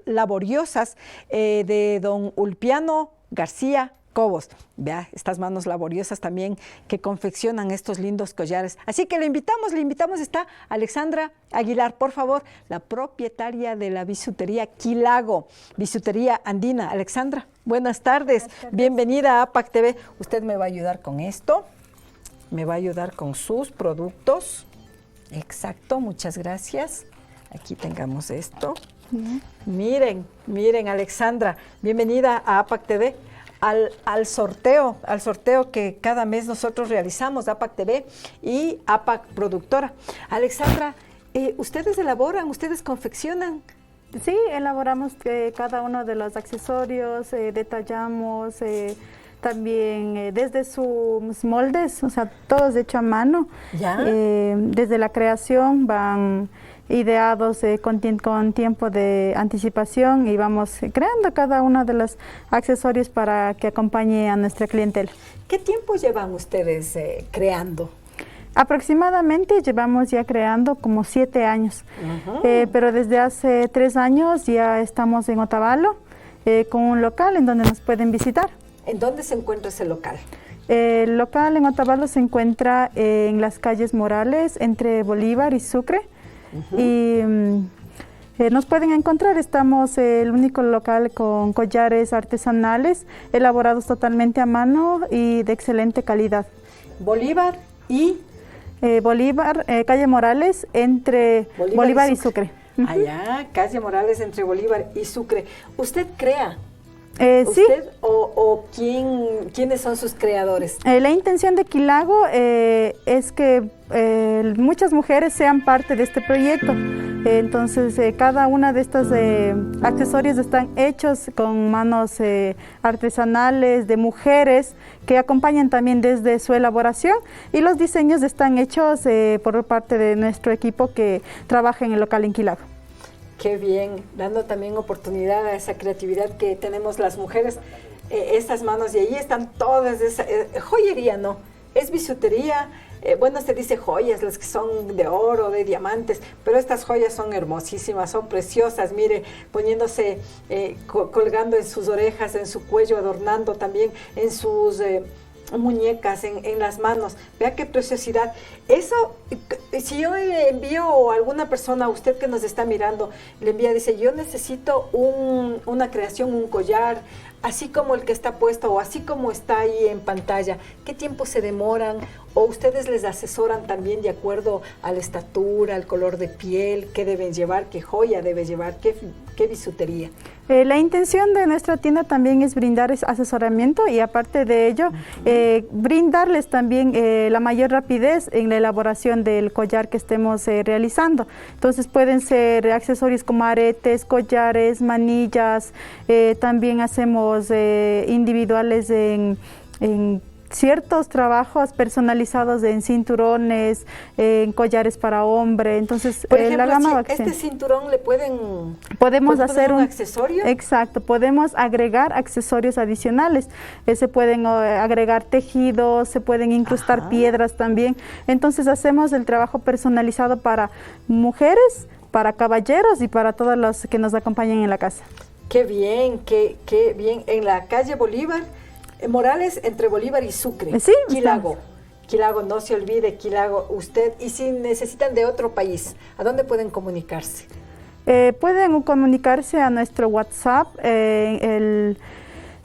laboriosas de don Ulpiano García Cobos. Vea, estas manos laboriosas también que confeccionan estos lindos collares. Así que le invitamos, está Alexandra Aguilar, por favor, la propietaria de la bisutería Quilago, bisutería andina. Alexandra, buenas tardes. Bienvenida a APAC TV. Usted me va a ayudar con esto, me va a ayudar con sus productos. Exacto, muchas gracias. Aquí tengamos esto. Miren, Alexandra, bienvenida a APAC TV. Al sorteo que cada mes nosotros realizamos, APAC TV y APAC Productora. Alexandra, ¿ustedes elaboran, ustedes confeccionan? Sí, elaboramos cada uno de los accesorios, detallamos también desde sus moldes, o sea, todos hechos a mano. ¿Ya? Desde la creación van ideados con tiempo de anticipación y vamos creando cada uno de los accesorios para que acompañe a nuestra clientela. ¿Qué tiempo llevan ustedes creando? Aproximadamente llevamos ya creando como 7 años, pero desde hace 3 años ya estamos en Otavalo con un local en donde nos pueden visitar. ¿En dónde se encuentra ese local? El local en Otavalo se encuentra en las calles Morales, entre Bolívar y Sucre. Y nos pueden encontrar, estamos el único local con collares artesanales elaborados totalmente a mano y de excelente calidad. Bolívar y Bolívar, calle Morales, entre Bolívar y Sucre. Allá, calle Morales, entre Bolívar y Sucre. ¿Usted crea? ¿Usted sí. ¿O quiénes son sus creadores? La intención de Quilago es que muchas mujeres sean parte de este proyecto. Entonces, cada una de estos accesorios están hechos con manos artesanales de mujeres que acompañan también desde su elaboración, y los diseños están hechos por parte de nuestro equipo que trabaja en el local en Quilago. Qué bien, dando también oportunidad a esa creatividad que tenemos las mujeres, estas manos, y ahí están todas, esa joyería, ¿no? Es bisutería, bueno, se dice joyas, las que son de oro, de diamantes, pero estas joyas son hermosísimas, son preciosas, mire, poniéndose, colgando en sus orejas, en su cuello, adornando también en sus muñecas, en las manos. Vea qué preciosidad. Eso, si yo le envío a alguna persona, a usted que nos está mirando, le envía, dice, yo necesito una creación, un collar, así como el que está puesto o así como está ahí en pantalla, ¿qué tiempo se demoran? ¿O ustedes les asesoran también de acuerdo a la estatura, al color de piel, qué deben llevar, qué joya debe llevar, qué bisutería? La intención de nuestra tienda también es brindar asesoramiento y aparte de ello, brindarles también la mayor rapidez en la elaboración del collar que estemos realizando. Entonces pueden ser accesorios como aretes, collares, manillas, también hacemos individuales en ciertos trabajos personalizados en cinturones, en collares para hombre. Entonces, por ejemplo, la gama si este cinturón le podemos hacer un accesorio. Exacto, podemos agregar accesorios adicionales. Se pueden agregar tejidos, se pueden incrustar piedras también. Entonces, hacemos el trabajo personalizado para mujeres, para caballeros y para todos los que nos acompañan en la casa. Qué bien, qué bien. En la calle Bolívar, Morales, entre Bolívar y Sucre. Sí, Quilago. Quilago, no se olvide, Quilago, usted. Y si necesitan de otro país, ¿a dónde pueden comunicarse? Pueden comunicarse a nuestro WhatsApp, el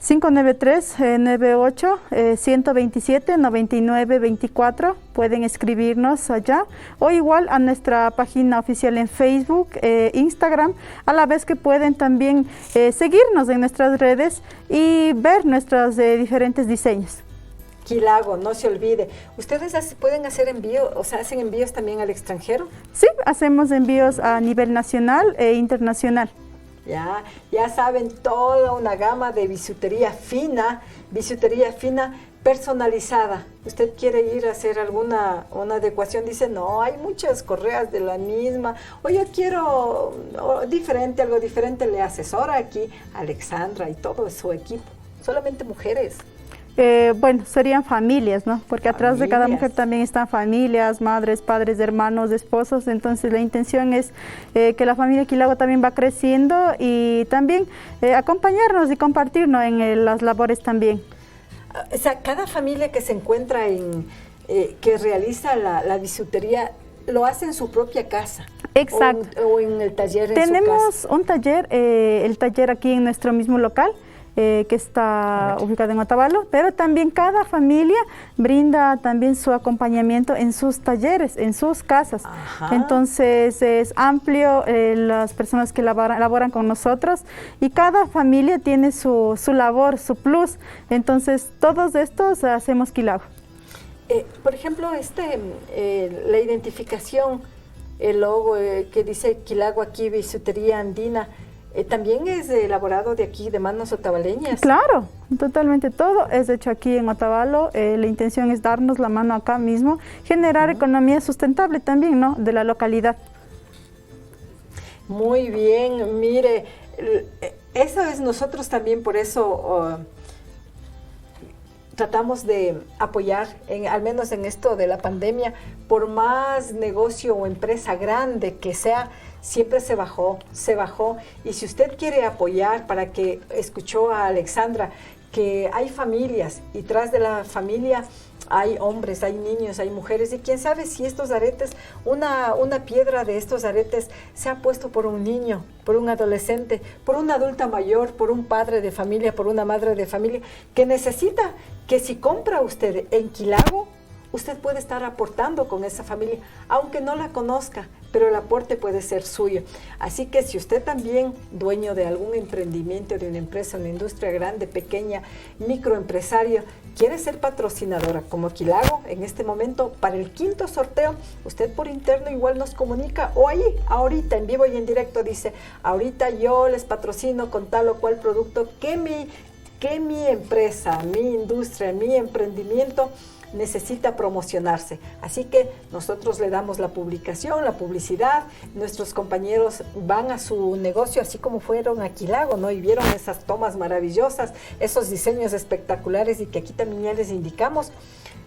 593-98-127-9924. Pueden escribirnos allá o igual a nuestra página oficial en Facebook, Instagram, a la vez que pueden también seguirnos en nuestras redes y ver nuestros diferentes diseños. Quilago, no se olvide. ¿Ustedes pueden hacer envío, o sea, hacen envíos también al extranjero? Sí, hacemos envíos a nivel nacional e internacional. Ya saben, toda una gama de bisutería fina personalizada. Usted quiere ir a hacer una adecuación, dice, no, hay muchas correas de la misma, o yo quiero algo diferente, le asesora aquí Alexandra y todo su equipo. Solamente mujeres. Bueno, serían familias, ¿no? Porque atrás de cada mujer también están familias, madres, padres, hermanos, esposos. Entonces la intención es que la familia Quilago también va creciendo y también acompañarnos y compartirnos en las labores también. O sea, cada familia que se encuentra que realiza la bisutería, lo hace en su propia casa. Exacto. O en el taller en su casa. Tenemos un taller, el taller aquí en nuestro mismo local, que está ubicado en Otavalo, pero también cada familia brinda también su acompañamiento en sus talleres, en sus casas. Entonces es amplio las personas que laboran con nosotros y cada familia tiene su labor, su plus. Entonces todos estos hacemos Quilago. Por ejemplo, la identificación, el logo que dice Quilago aquí, bisutería andina, ¿también es elaborado de aquí, de manos otavaleñas? Claro, totalmente todo es hecho aquí en Otavalo. La intención es darnos la mano acá mismo, generar economía sustentable también, ¿no?, de la localidad. Muy bien, mire, eso es nosotros también, por eso tratamos de apoyar, al menos en esto de la pandemia, por más negocio o empresa grande que sea, siempre se bajó. Y si usted quiere apoyar, para que escuchó a Alexandra, que hay familias y tras de la familia hay hombres, hay niños, hay mujeres, y quién sabe si estos aretes, una piedra de estos aretes se ha puesto por un niño, por un adolescente, por una adulta mayor, por un padre de familia, por una madre de familia, que necesita que si compra usted en Quilago, usted puede estar aportando con esa familia, aunque no la conozca, pero el aporte puede ser suyo. Así que si usted también, dueño de algún emprendimiento, de una empresa, una industria grande, pequeña, microempresario, quiere ser patrocinadora como Quilago, en este momento, para el 5º sorteo, usted por interno igual nos comunica, o ahí, ahorita, en vivo y en directo, dice, ahorita yo les patrocino con tal o cual producto que mi empresa, mi industria, mi emprendimiento necesita promocionarse. Así que nosotros le damos la publicación, la publicidad, nuestros compañeros van a su negocio, así como fueron a Quilago, ¿no? Y vieron esas tomas maravillosas, esos diseños espectaculares, y que aquí también ya les indicamos,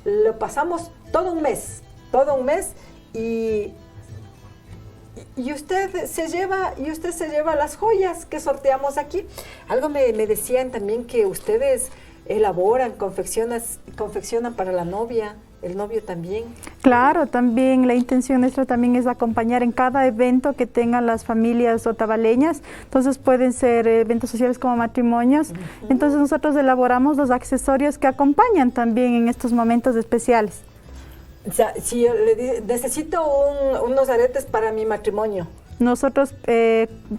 lo pasamos todo un mes, y usted se lleva las joyas que sorteamos aquí. Algo me decían también que ustedes elaboran, confeccionan para la novia, el novio también. Claro, también la intención nuestra también es acompañar en cada evento que tengan las familias otavaleñas. Entonces pueden ser eventos sociales como matrimonios. Entonces nosotros elaboramos los accesorios que acompañan también en estos momentos especiales. O sea, si yo necesito unos aretes para mi matrimonio, nosotros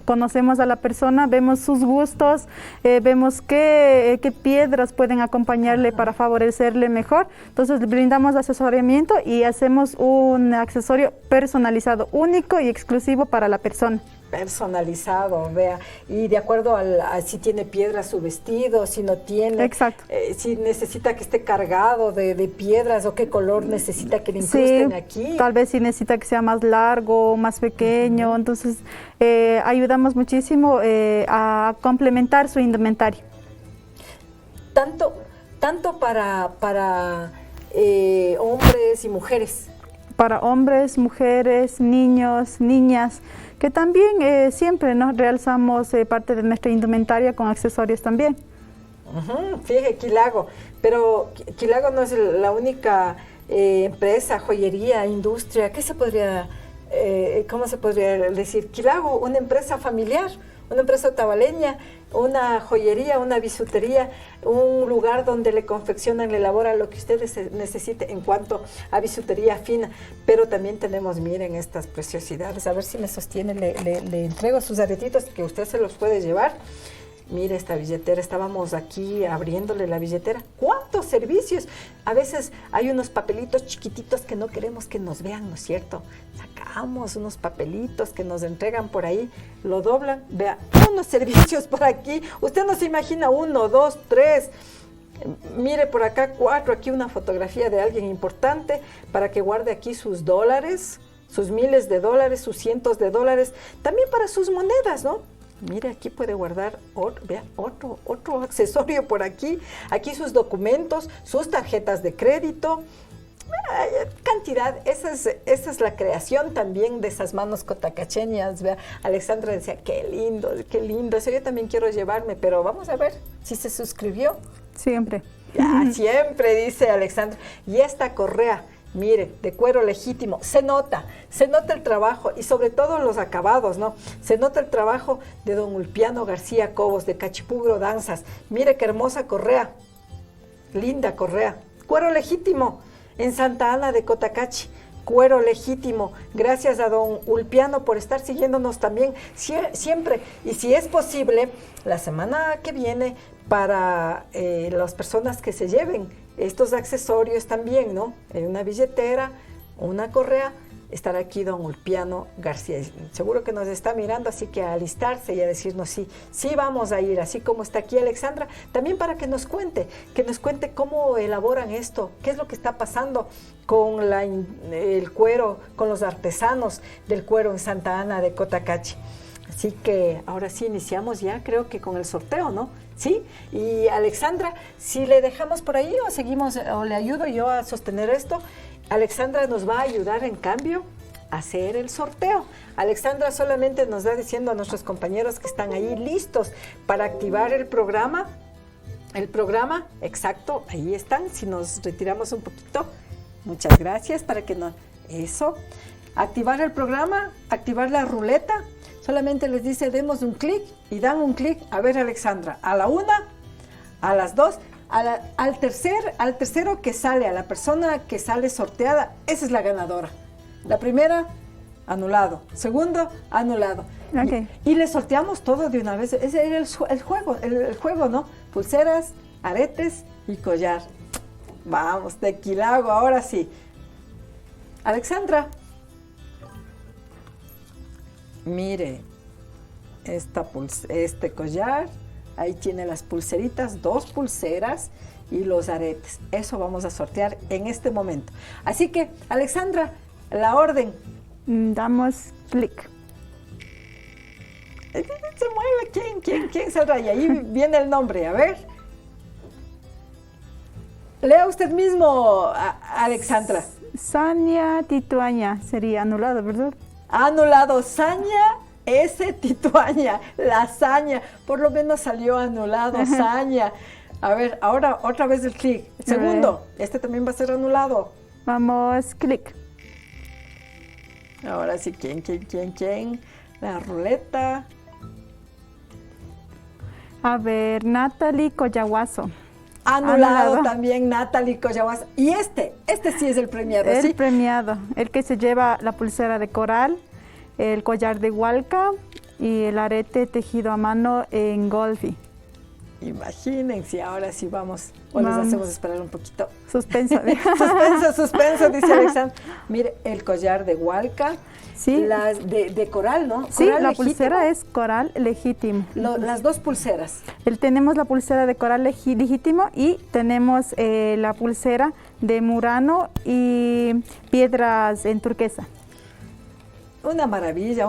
conocemos a la persona, vemos sus gustos, vemos qué piedras pueden acompañarle para favorecerle mejor. Entonces brindamos asesoramiento y hacemos un accesorio personalizado, único y exclusivo para la persona. Personalizado, vea, y de acuerdo a si tiene piedras su vestido, si no tiene. Exacto. Si necesita que esté cargado de piedras, o qué color necesita que le incrusten aquí. Tal vez si necesita que sea más largo, más pequeño. Entonces ayudamos muchísimo a complementar su indumentario. Tanto para hombres y mujeres. Para hombres, mujeres, niños, niñas, que también siempre nos realzamos parte de nuestra indumentaria con accesorios también. Fíjate, Quilago, pero Quilago no es la única empresa, joyería, industria. ¿Qué se podría, cómo se podría decir? Quilago, una empresa familiar, una empresa otavaleña, una joyería, una bisutería, un lugar donde le confeccionan, le elaboran lo que ustedes necesiten en cuanto a bisutería fina. Pero también tenemos, miren estas preciosidades, a ver si me sostiene, le entrego sus aretitos que usted se los puede llevar. Mire esta billetera, estábamos aquí abriéndole la billetera. ¿Cuántos servicios? A veces hay unos papelitos chiquititos que no queremos que nos vean, ¿no es cierto? Sacamos unos papelitos que nos entregan por ahí, lo doblan, vea, unos servicios por aquí. Usted no se imagina 1, 2, 3. Mire por acá 4, aquí una fotografía de alguien importante para que guarde aquí sus dólares, sus miles de dólares, sus cientos de dólares, también para sus monedas, ¿no? Mire, aquí puede guardar otro accesorio por aquí. Aquí sus documentos, sus tarjetas de crédito. Cantidad. Esa es la creación también de esas manos cotacacheñas. Vea, Alexandra decía, qué lindo, qué lindo. Eso yo también quiero llevarme, pero vamos a ver si se suscribió. Siempre. Ya, siempre, dice Alexandra. Y esta correa, mire, de cuero legítimo, se nota el trabajo y sobre todo los acabados, ¿no? Se nota el trabajo de don Ulpiano García Cobos, de Cachipugro Danzas. Mire qué hermosa correa, linda correa, cuero legítimo, en Santa Ana de Cotacachi, cuero legítimo. Gracias a don Ulpiano por estar siguiéndonos también siempre. Y si es posible, la semana que viene, para las personas que se lleven estos accesorios también, ¿no? Una billetera, una correa, estará aquí don Ulpiano García. Seguro que nos está mirando, así que a alistarse y a decirnos sí vamos a ir, así como está aquí Alexandra, también para que nos cuente cómo elaboran esto, qué es lo que está pasando con el cuero, con los artesanos del cuero en Santa Ana de Cotacachi. Así que ahora sí iniciamos ya, creo que con el sorteo, ¿no? Sí, y Alexandra, si le dejamos por ahí o seguimos, o le ayudo yo a sostener esto, Alexandra nos va a ayudar en cambio a hacer el sorteo. Alexandra solamente nos va diciendo a nuestros compañeros que están ahí listos para activar el programa. El programa, exacto, ahí están, si nos retiramos un poquito. Muchas gracias para que no... Eso, activar el programa, activar la ruleta. Solamente les dice, demos un clic y dan un clic. A ver, Alexandra, a la 1, a las 2, al tercero que sale, a la persona que sale sorteada, esa es la ganadora. La primera, anulado. Segundo, anulado. Okay. Y le sorteamos todo de una vez. Ese era el juego, ¿no? Pulseras, aretes y collar. Vamos, tequilago, ahora sí. Alexandra. Mire, este collar, ahí tiene las pulseritas, 2 pulseras y los aretes. Eso vamos a sortear en este momento. Así que, Alexandra, la orden. Damos clic. Se mueve, ¿quién saldrá? Y ahí viene el nombre, a ver. Lea usted mismo, Alexandra. Sania Tituaña, sería anulado, ¿verdad? Anulado, Saña S. Tituaña, la Saña, por lo menos salió anulado, Saña. A ver, ahora otra vez el clic. Segundo, este también va a ser anulado. Vamos, clic. Ahora sí, ¿quién? La ruleta. A ver, Natalie Collahuaso. Anulado también, Natalie Collahuaso. Y este sí es el premiado, el ¿sí? Premiado, el que se lleva la pulsera de coral, el collar de hualca y el arete tejido a mano en golfi. Imagínense, ahora sí vamos. O les hacemos esperar un poquito. Suspenso. suspenso, dice Alexandra. Mire, el collar de hualca. Sí. Las de coral, ¿no? Sí, coral la legítimo. Pulsera es coral legítimo. Las 2 pulseras. Tenemos la pulsera de coral legítimo y tenemos la pulsera de murano y piedras en turquesa. Una maravilla,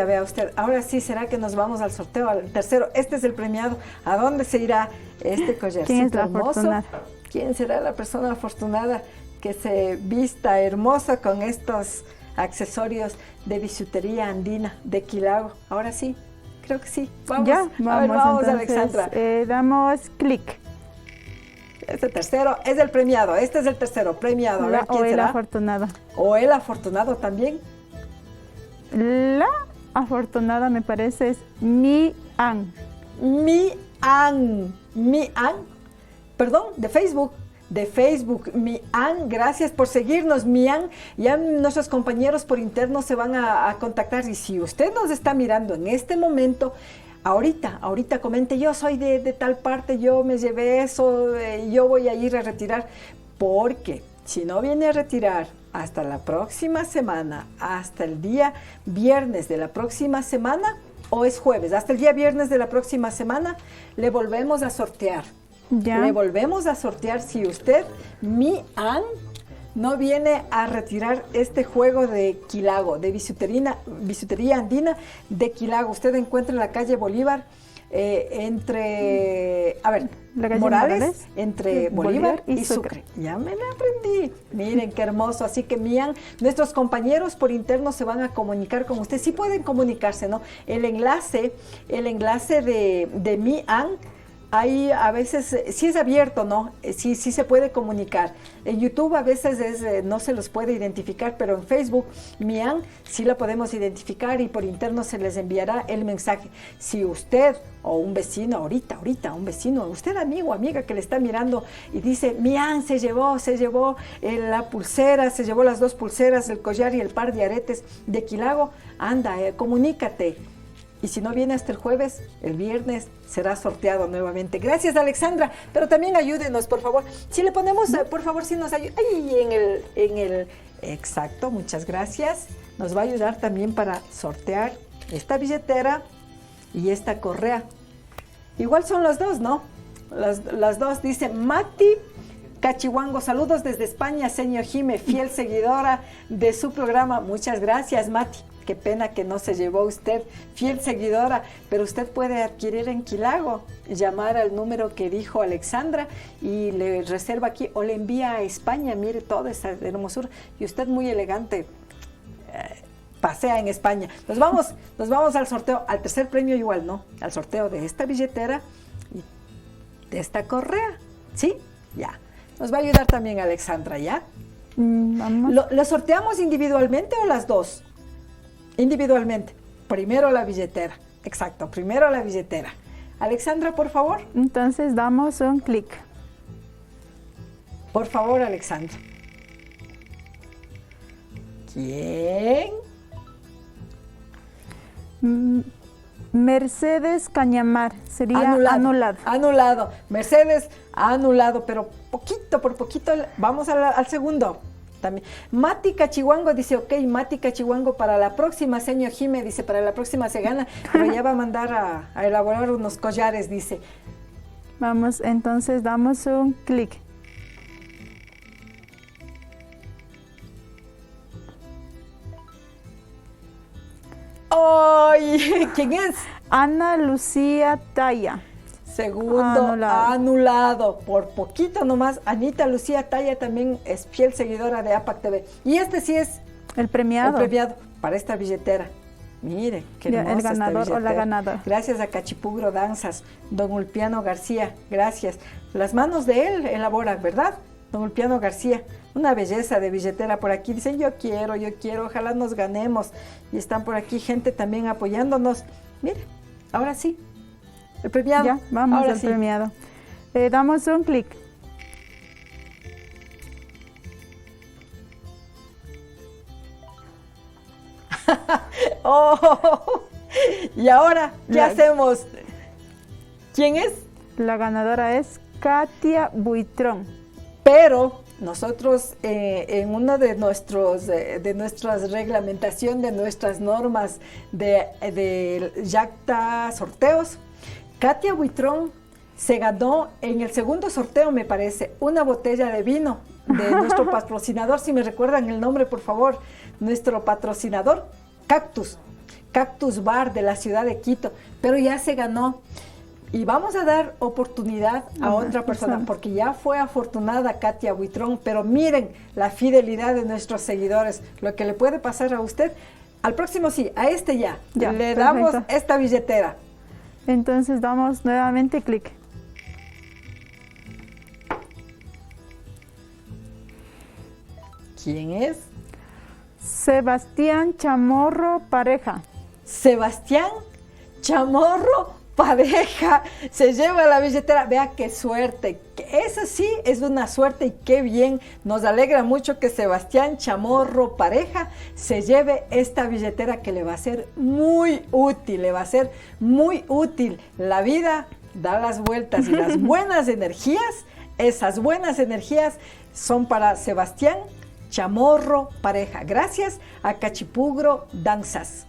vea usted. Ahora sí, ¿será que nos vamos al sorteo, al tercero? Este es el premiado. ¿A dónde se irá este collarcito ¿Quién es la hermoso? afortunada? ¿Quién será la persona afortunada que se vista hermosa con estos accesorios de bisutería andina de Quilago? Ahora sí, creo que sí. Vamos, vamos entonces, Alexandra. Damos clic. Este tercero es el premiado. Este es el tercero premiado. A ver, ¿quién será? O el afortunado. O el afortunado también. La afortunada me parece es Mi-An. Mi-An, perdón, de Facebook. Mi-An, gracias por seguirnos, Mi-An. Ya nuestros compañeros por interno se van a contactar. Y si usted nos está mirando en este momento, ahorita comente, yo soy de tal parte, yo me llevé eso, yo voy a ir a retirar. Porque si no viene a retirar hasta la próxima semana, hasta el día viernes de la próxima semana, o es jueves, hasta el día viernes de la próxima semana, le volvemos a sortear. Ya. Le volvemos a sortear si usted, Mi-An, no viene a retirar este juego de Quilago, de bisutería andina de Quilago. Usted encuentra en la calle Bolívar, entre Morales, entre Bolívar y Sucre. Ya me la aprendí. Miren qué hermoso. Así que Mi-An, nuestros compañeros por interno se van a comunicar con usted. Sí pueden comunicarse, ¿no? El enlace de Mi-An, ahí a veces sí es abierto, ¿no? Sí se puede comunicar. En YouTube a veces no se los puede identificar, pero en Facebook, Mi-An, sí la podemos identificar y por interno se les enviará el mensaje. Si usted o un vecino, ahorita, un vecino, usted amigo o amiga que le está mirando y dice, Mi-An se llevó la pulsera, se llevó las 2 pulseras, el collar y el par de aretes de Quilago, anda, comunícate. Y si no viene hasta el jueves, el viernes será sorteado nuevamente. Gracias, Alexandra, pero también ayúdenos, por favor. Si le ponemos, por favor, si nos ayuda, ahí en el, exacto, muchas gracias. Nos va a ayudar también para sortear esta billetera y esta correa. Igual son los dos, ¿no? Las dos, dice Mati Cachihuango, saludos desde España, señor Jime, fiel seguidora de su programa. Muchas gracias, Mati. Qué pena que no se llevó usted, fiel seguidora, pero usted puede adquirir en Quilago, llamar al número que dijo Alexandra y le reserva aquí o le envía a España. Mire toda esa hermosura y usted muy elegante pasea en España. Nos vamos al sorteo, al tercer premio igual, ¿no? Al sorteo de esta billetera y de esta correa, ¿sí? Ya. Nos va a ayudar también Alexandra, ¿ya? ¿Lo sorteamos individualmente o las dos? Individualmente. Primero la billetera. Exacto, primero la billetera. Alexandra, por favor. Entonces damos un clic. Por favor, Alexandra. ¿Quién? Mercedes Cañamar. Sería anulado. Anulado. Mercedes, anulado, pero por poquito. Vamos al segundo. También. Mati Cachihuango dice, ok, Mati Cachihuango, para la próxima, señor Jime, dice, para la próxima se gana, pero ya va a mandar a elaborar unos collares, dice. Vamos, entonces damos un clic. ¡Ay! ¿Quién es? Ana Lucía Taya. Segundo, anulado. Por poquito nomás. Anita Lucía Taya también es fiel seguidora de APAC TV. Y este sí es el premiado. El premiado para esta billetera. Mire, qué hermosa el ganador esta o la ganadora. Gracias a Cachipugro Danzas, don Ulpiano García. Gracias. Las manos de él elaboran, ¿verdad? Don Ulpiano García. Una belleza de billetera por aquí. Dicen, yo quiero, ojalá nos ganemos. Y están por aquí gente también apoyándonos. Mire, ahora sí. El premiado. Ya, vamos al premiado. Damos un clic. Oh, y ahora, ¿qué hacemos? ¿Quién es? La ganadora es Katia Buitrón. Pero nosotros en una de nuestras reglamentación, de nuestras normas de Yacta sorteos, Katia Buitrón se ganó en el segundo sorteo, me parece, una botella de vino de nuestro patrocinador, si me recuerdan el nombre, por favor, nuestro patrocinador, Cactus Bar de la ciudad de Quito, pero ya se ganó. Y vamos a dar oportunidad a otra persona, porque ya fue afortunada Katia Buitrón, pero miren la fidelidad de nuestros seguidores, lo que le puede pasar a usted. Al próximo sí, a este ya le perfecto. Damos esta billetera. Entonces damos nuevamente clic. ¿Quién es? Sebastián Chamorro Pareja. Sebastián Chamorro Pareja se lleva la billetera. Vea qué suerte, esa sí es una suerte y qué bien. Nos alegra mucho que Sebastián Chamorro Pareja se lleve esta billetera que le va a ser muy útil, le va a ser muy útil. La vida da las vueltas y las buenas energías, esas buenas energías son para Sebastián Chamorro Pareja. Gracias a Cachipugro Danzas.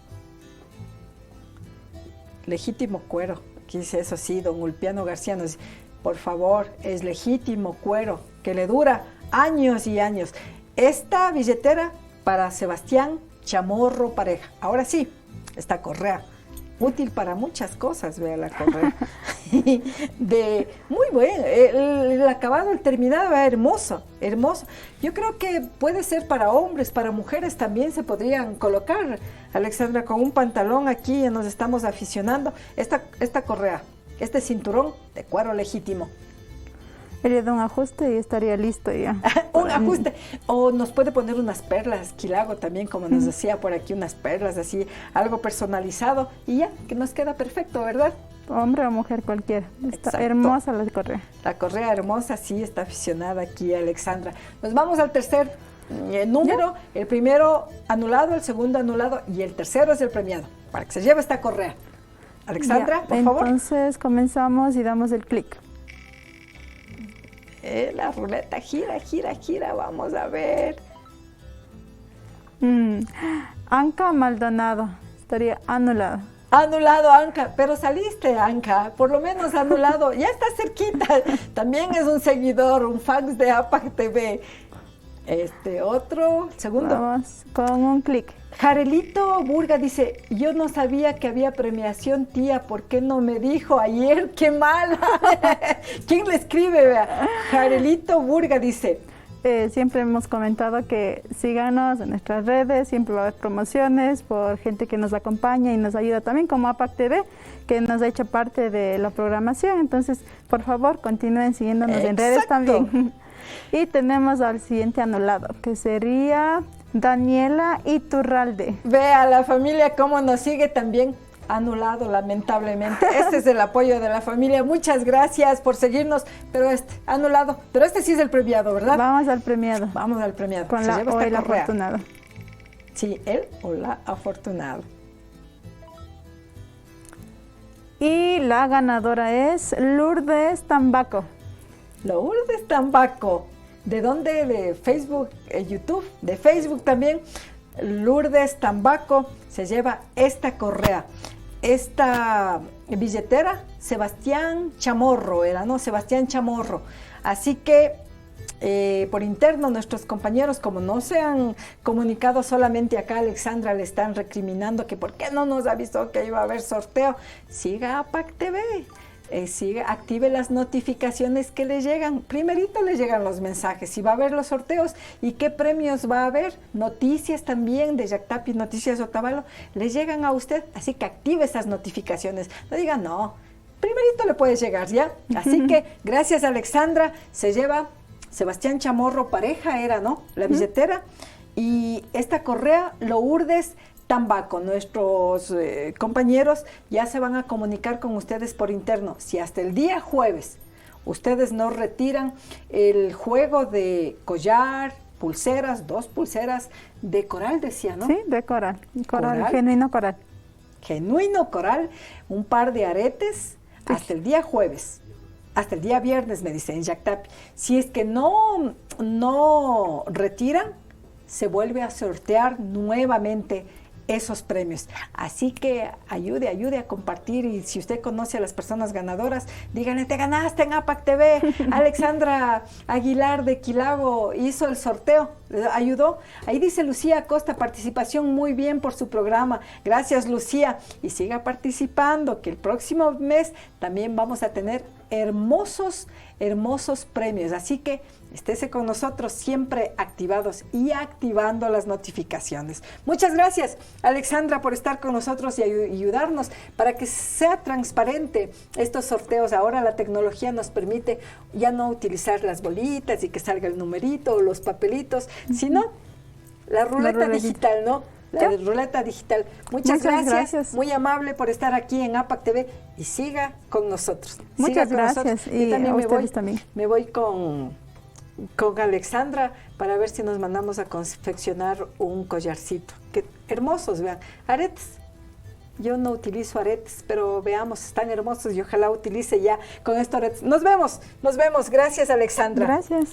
Legítimo cuero, aquí dice eso sí, don Ulpiano García nos dice, por favor, es legítimo cuero, que le dura años y años. Esta billetera para Sebastián Chamorro Pareja. Ahora sí, esta correa, útil para muchas cosas, vea la correa. Muy bueno, el acabado, el terminado, hermoso, hermoso. Yo creo que puede ser para hombres, para mujeres también se podrían colocar, Alexandra, con un pantalón aquí, ya nos estamos aficionando. Esta correa, este cinturón de cuero legítimo. Le da un ajuste y estaría listo ya. Un ajuste. O nos puede poner unas perlas, Quilago también, como nos decía por aquí, unas perlas así, algo personalizado y ya, que nos queda perfecto, ¿verdad? Hombre o mujer cualquiera. Está Exacto. Hermosa la correa. La correa hermosa, sí, está aficionada aquí Alexandra. Nos vamos al tercer número. ¿Ya? El primero anulado, el segundo anulado y el tercero es el premiado, para que se lleve esta correa. Alexandra, por favor. Entonces comenzamos y damos el clic. La ruleta gira, gira, gira, vamos a ver. Anca Maldonado, estaría anulado. Anulado, Anca, pero saliste, Anca, por lo menos anulado, ya está cerquita. También es un seguidor, un fan de APAC TV. Otro, segundo. Vamos con un clic. Jarelito Burga dice, yo no sabía que había premiación, tía, ¿por qué no me dijo ayer? ¡Qué mala! ¿Quién le escribe? Vea? Jarelito Burga dice. Siempre hemos comentado que síganos en nuestras redes, siempre va a haber promociones por gente que nos acompaña y nos ayuda también, como APAC TV, que nos ha hecho parte de la programación. Entonces, por favor, continúen siguiéndonos en redes también. Y tenemos al siguiente anulado, que sería Daniela Iturralde. Vea la familia cómo nos sigue también. Anulado, lamentablemente. Este es el apoyo de la familia. Muchas gracias por seguirnos. Pero anulado. Pero este sí es el premiado, ¿verdad? Vamos al premiado. Vamos al premiado. Con la o el afortunado. Sí, él o la afortunado. Y la ganadora es Lourdes Tambaco. Lourdes Tambaco. ¿De dónde? De Facebook, YouTube, de Facebook también. Lourdes Tambaco se lleva esta correa, esta billetera, Sebastián Chamorro era, ¿no? Sebastián Chamorro. Así que por interno nuestros compañeros, como no se han comunicado solamente acá, Alexandra le están recriminando que por qué no nos avisó que iba a haber sorteo. Siga APAC TV. Active las notificaciones que le llegan. Primerito le llegan los mensajes, si va a haber los sorteos y qué premios va a haber, noticias también de Yactapi, Noticias Otavalo, le llegan a usted, así que active esas notificaciones. No diga no, primerito le puede llegar, ¿ya? Así que gracias Alexandra, se lleva Sebastián Chamorro Pareja, era, ¿no? La billetera, y esta correa Lourdes Tambaco. Nuestros compañeros ya se van a comunicar con ustedes por interno. Si hasta el día jueves ustedes no retiran el juego de collar, pulseras, 2 pulseras de coral, decía, ¿no? Sí, de coral, genuino coral. Genuino coral, un par de aretes, hasta el día jueves. Hasta el día viernes, me dicen en Yactapi. Si es que no retiran, se vuelve a sortear nuevamente esos premios. Así que ayude a compartir, y si usted conoce a las personas ganadoras, díganle, te ganaste en APAC TV. Alexandra Aguilar de Quilago hizo el sorteo, ayudó. Ahí dice Lucía Acosta, participación muy bien por su programa. Gracias, Lucía. Y siga participando, que el próximo mes también vamos a tener hermosos premios. Así que estése con nosotros siempre activados y activando las notificaciones. Muchas gracias, Alexandra, por estar con nosotros y ayudarnos para que sea transparente estos sorteos. Ahora la tecnología nos permite ya no utilizar las bolitas y que salga el numerito o los papelitos, sino la ruleta digital, ¿no? La de ruleta digital. Muchas gracias. Muy amable por estar aquí en APAC TV y siga con nosotros. Muchas gracias. Y también también. Me voy con Alexandra para ver si nos mandamos a confeccionar un collarcito. Que hermosos, vean. Aretes. Yo no utilizo aretes, pero veamos, están hermosos y ojalá utilice ya con estos aretes. Nos vemos. Gracias, Alexandra. Gracias.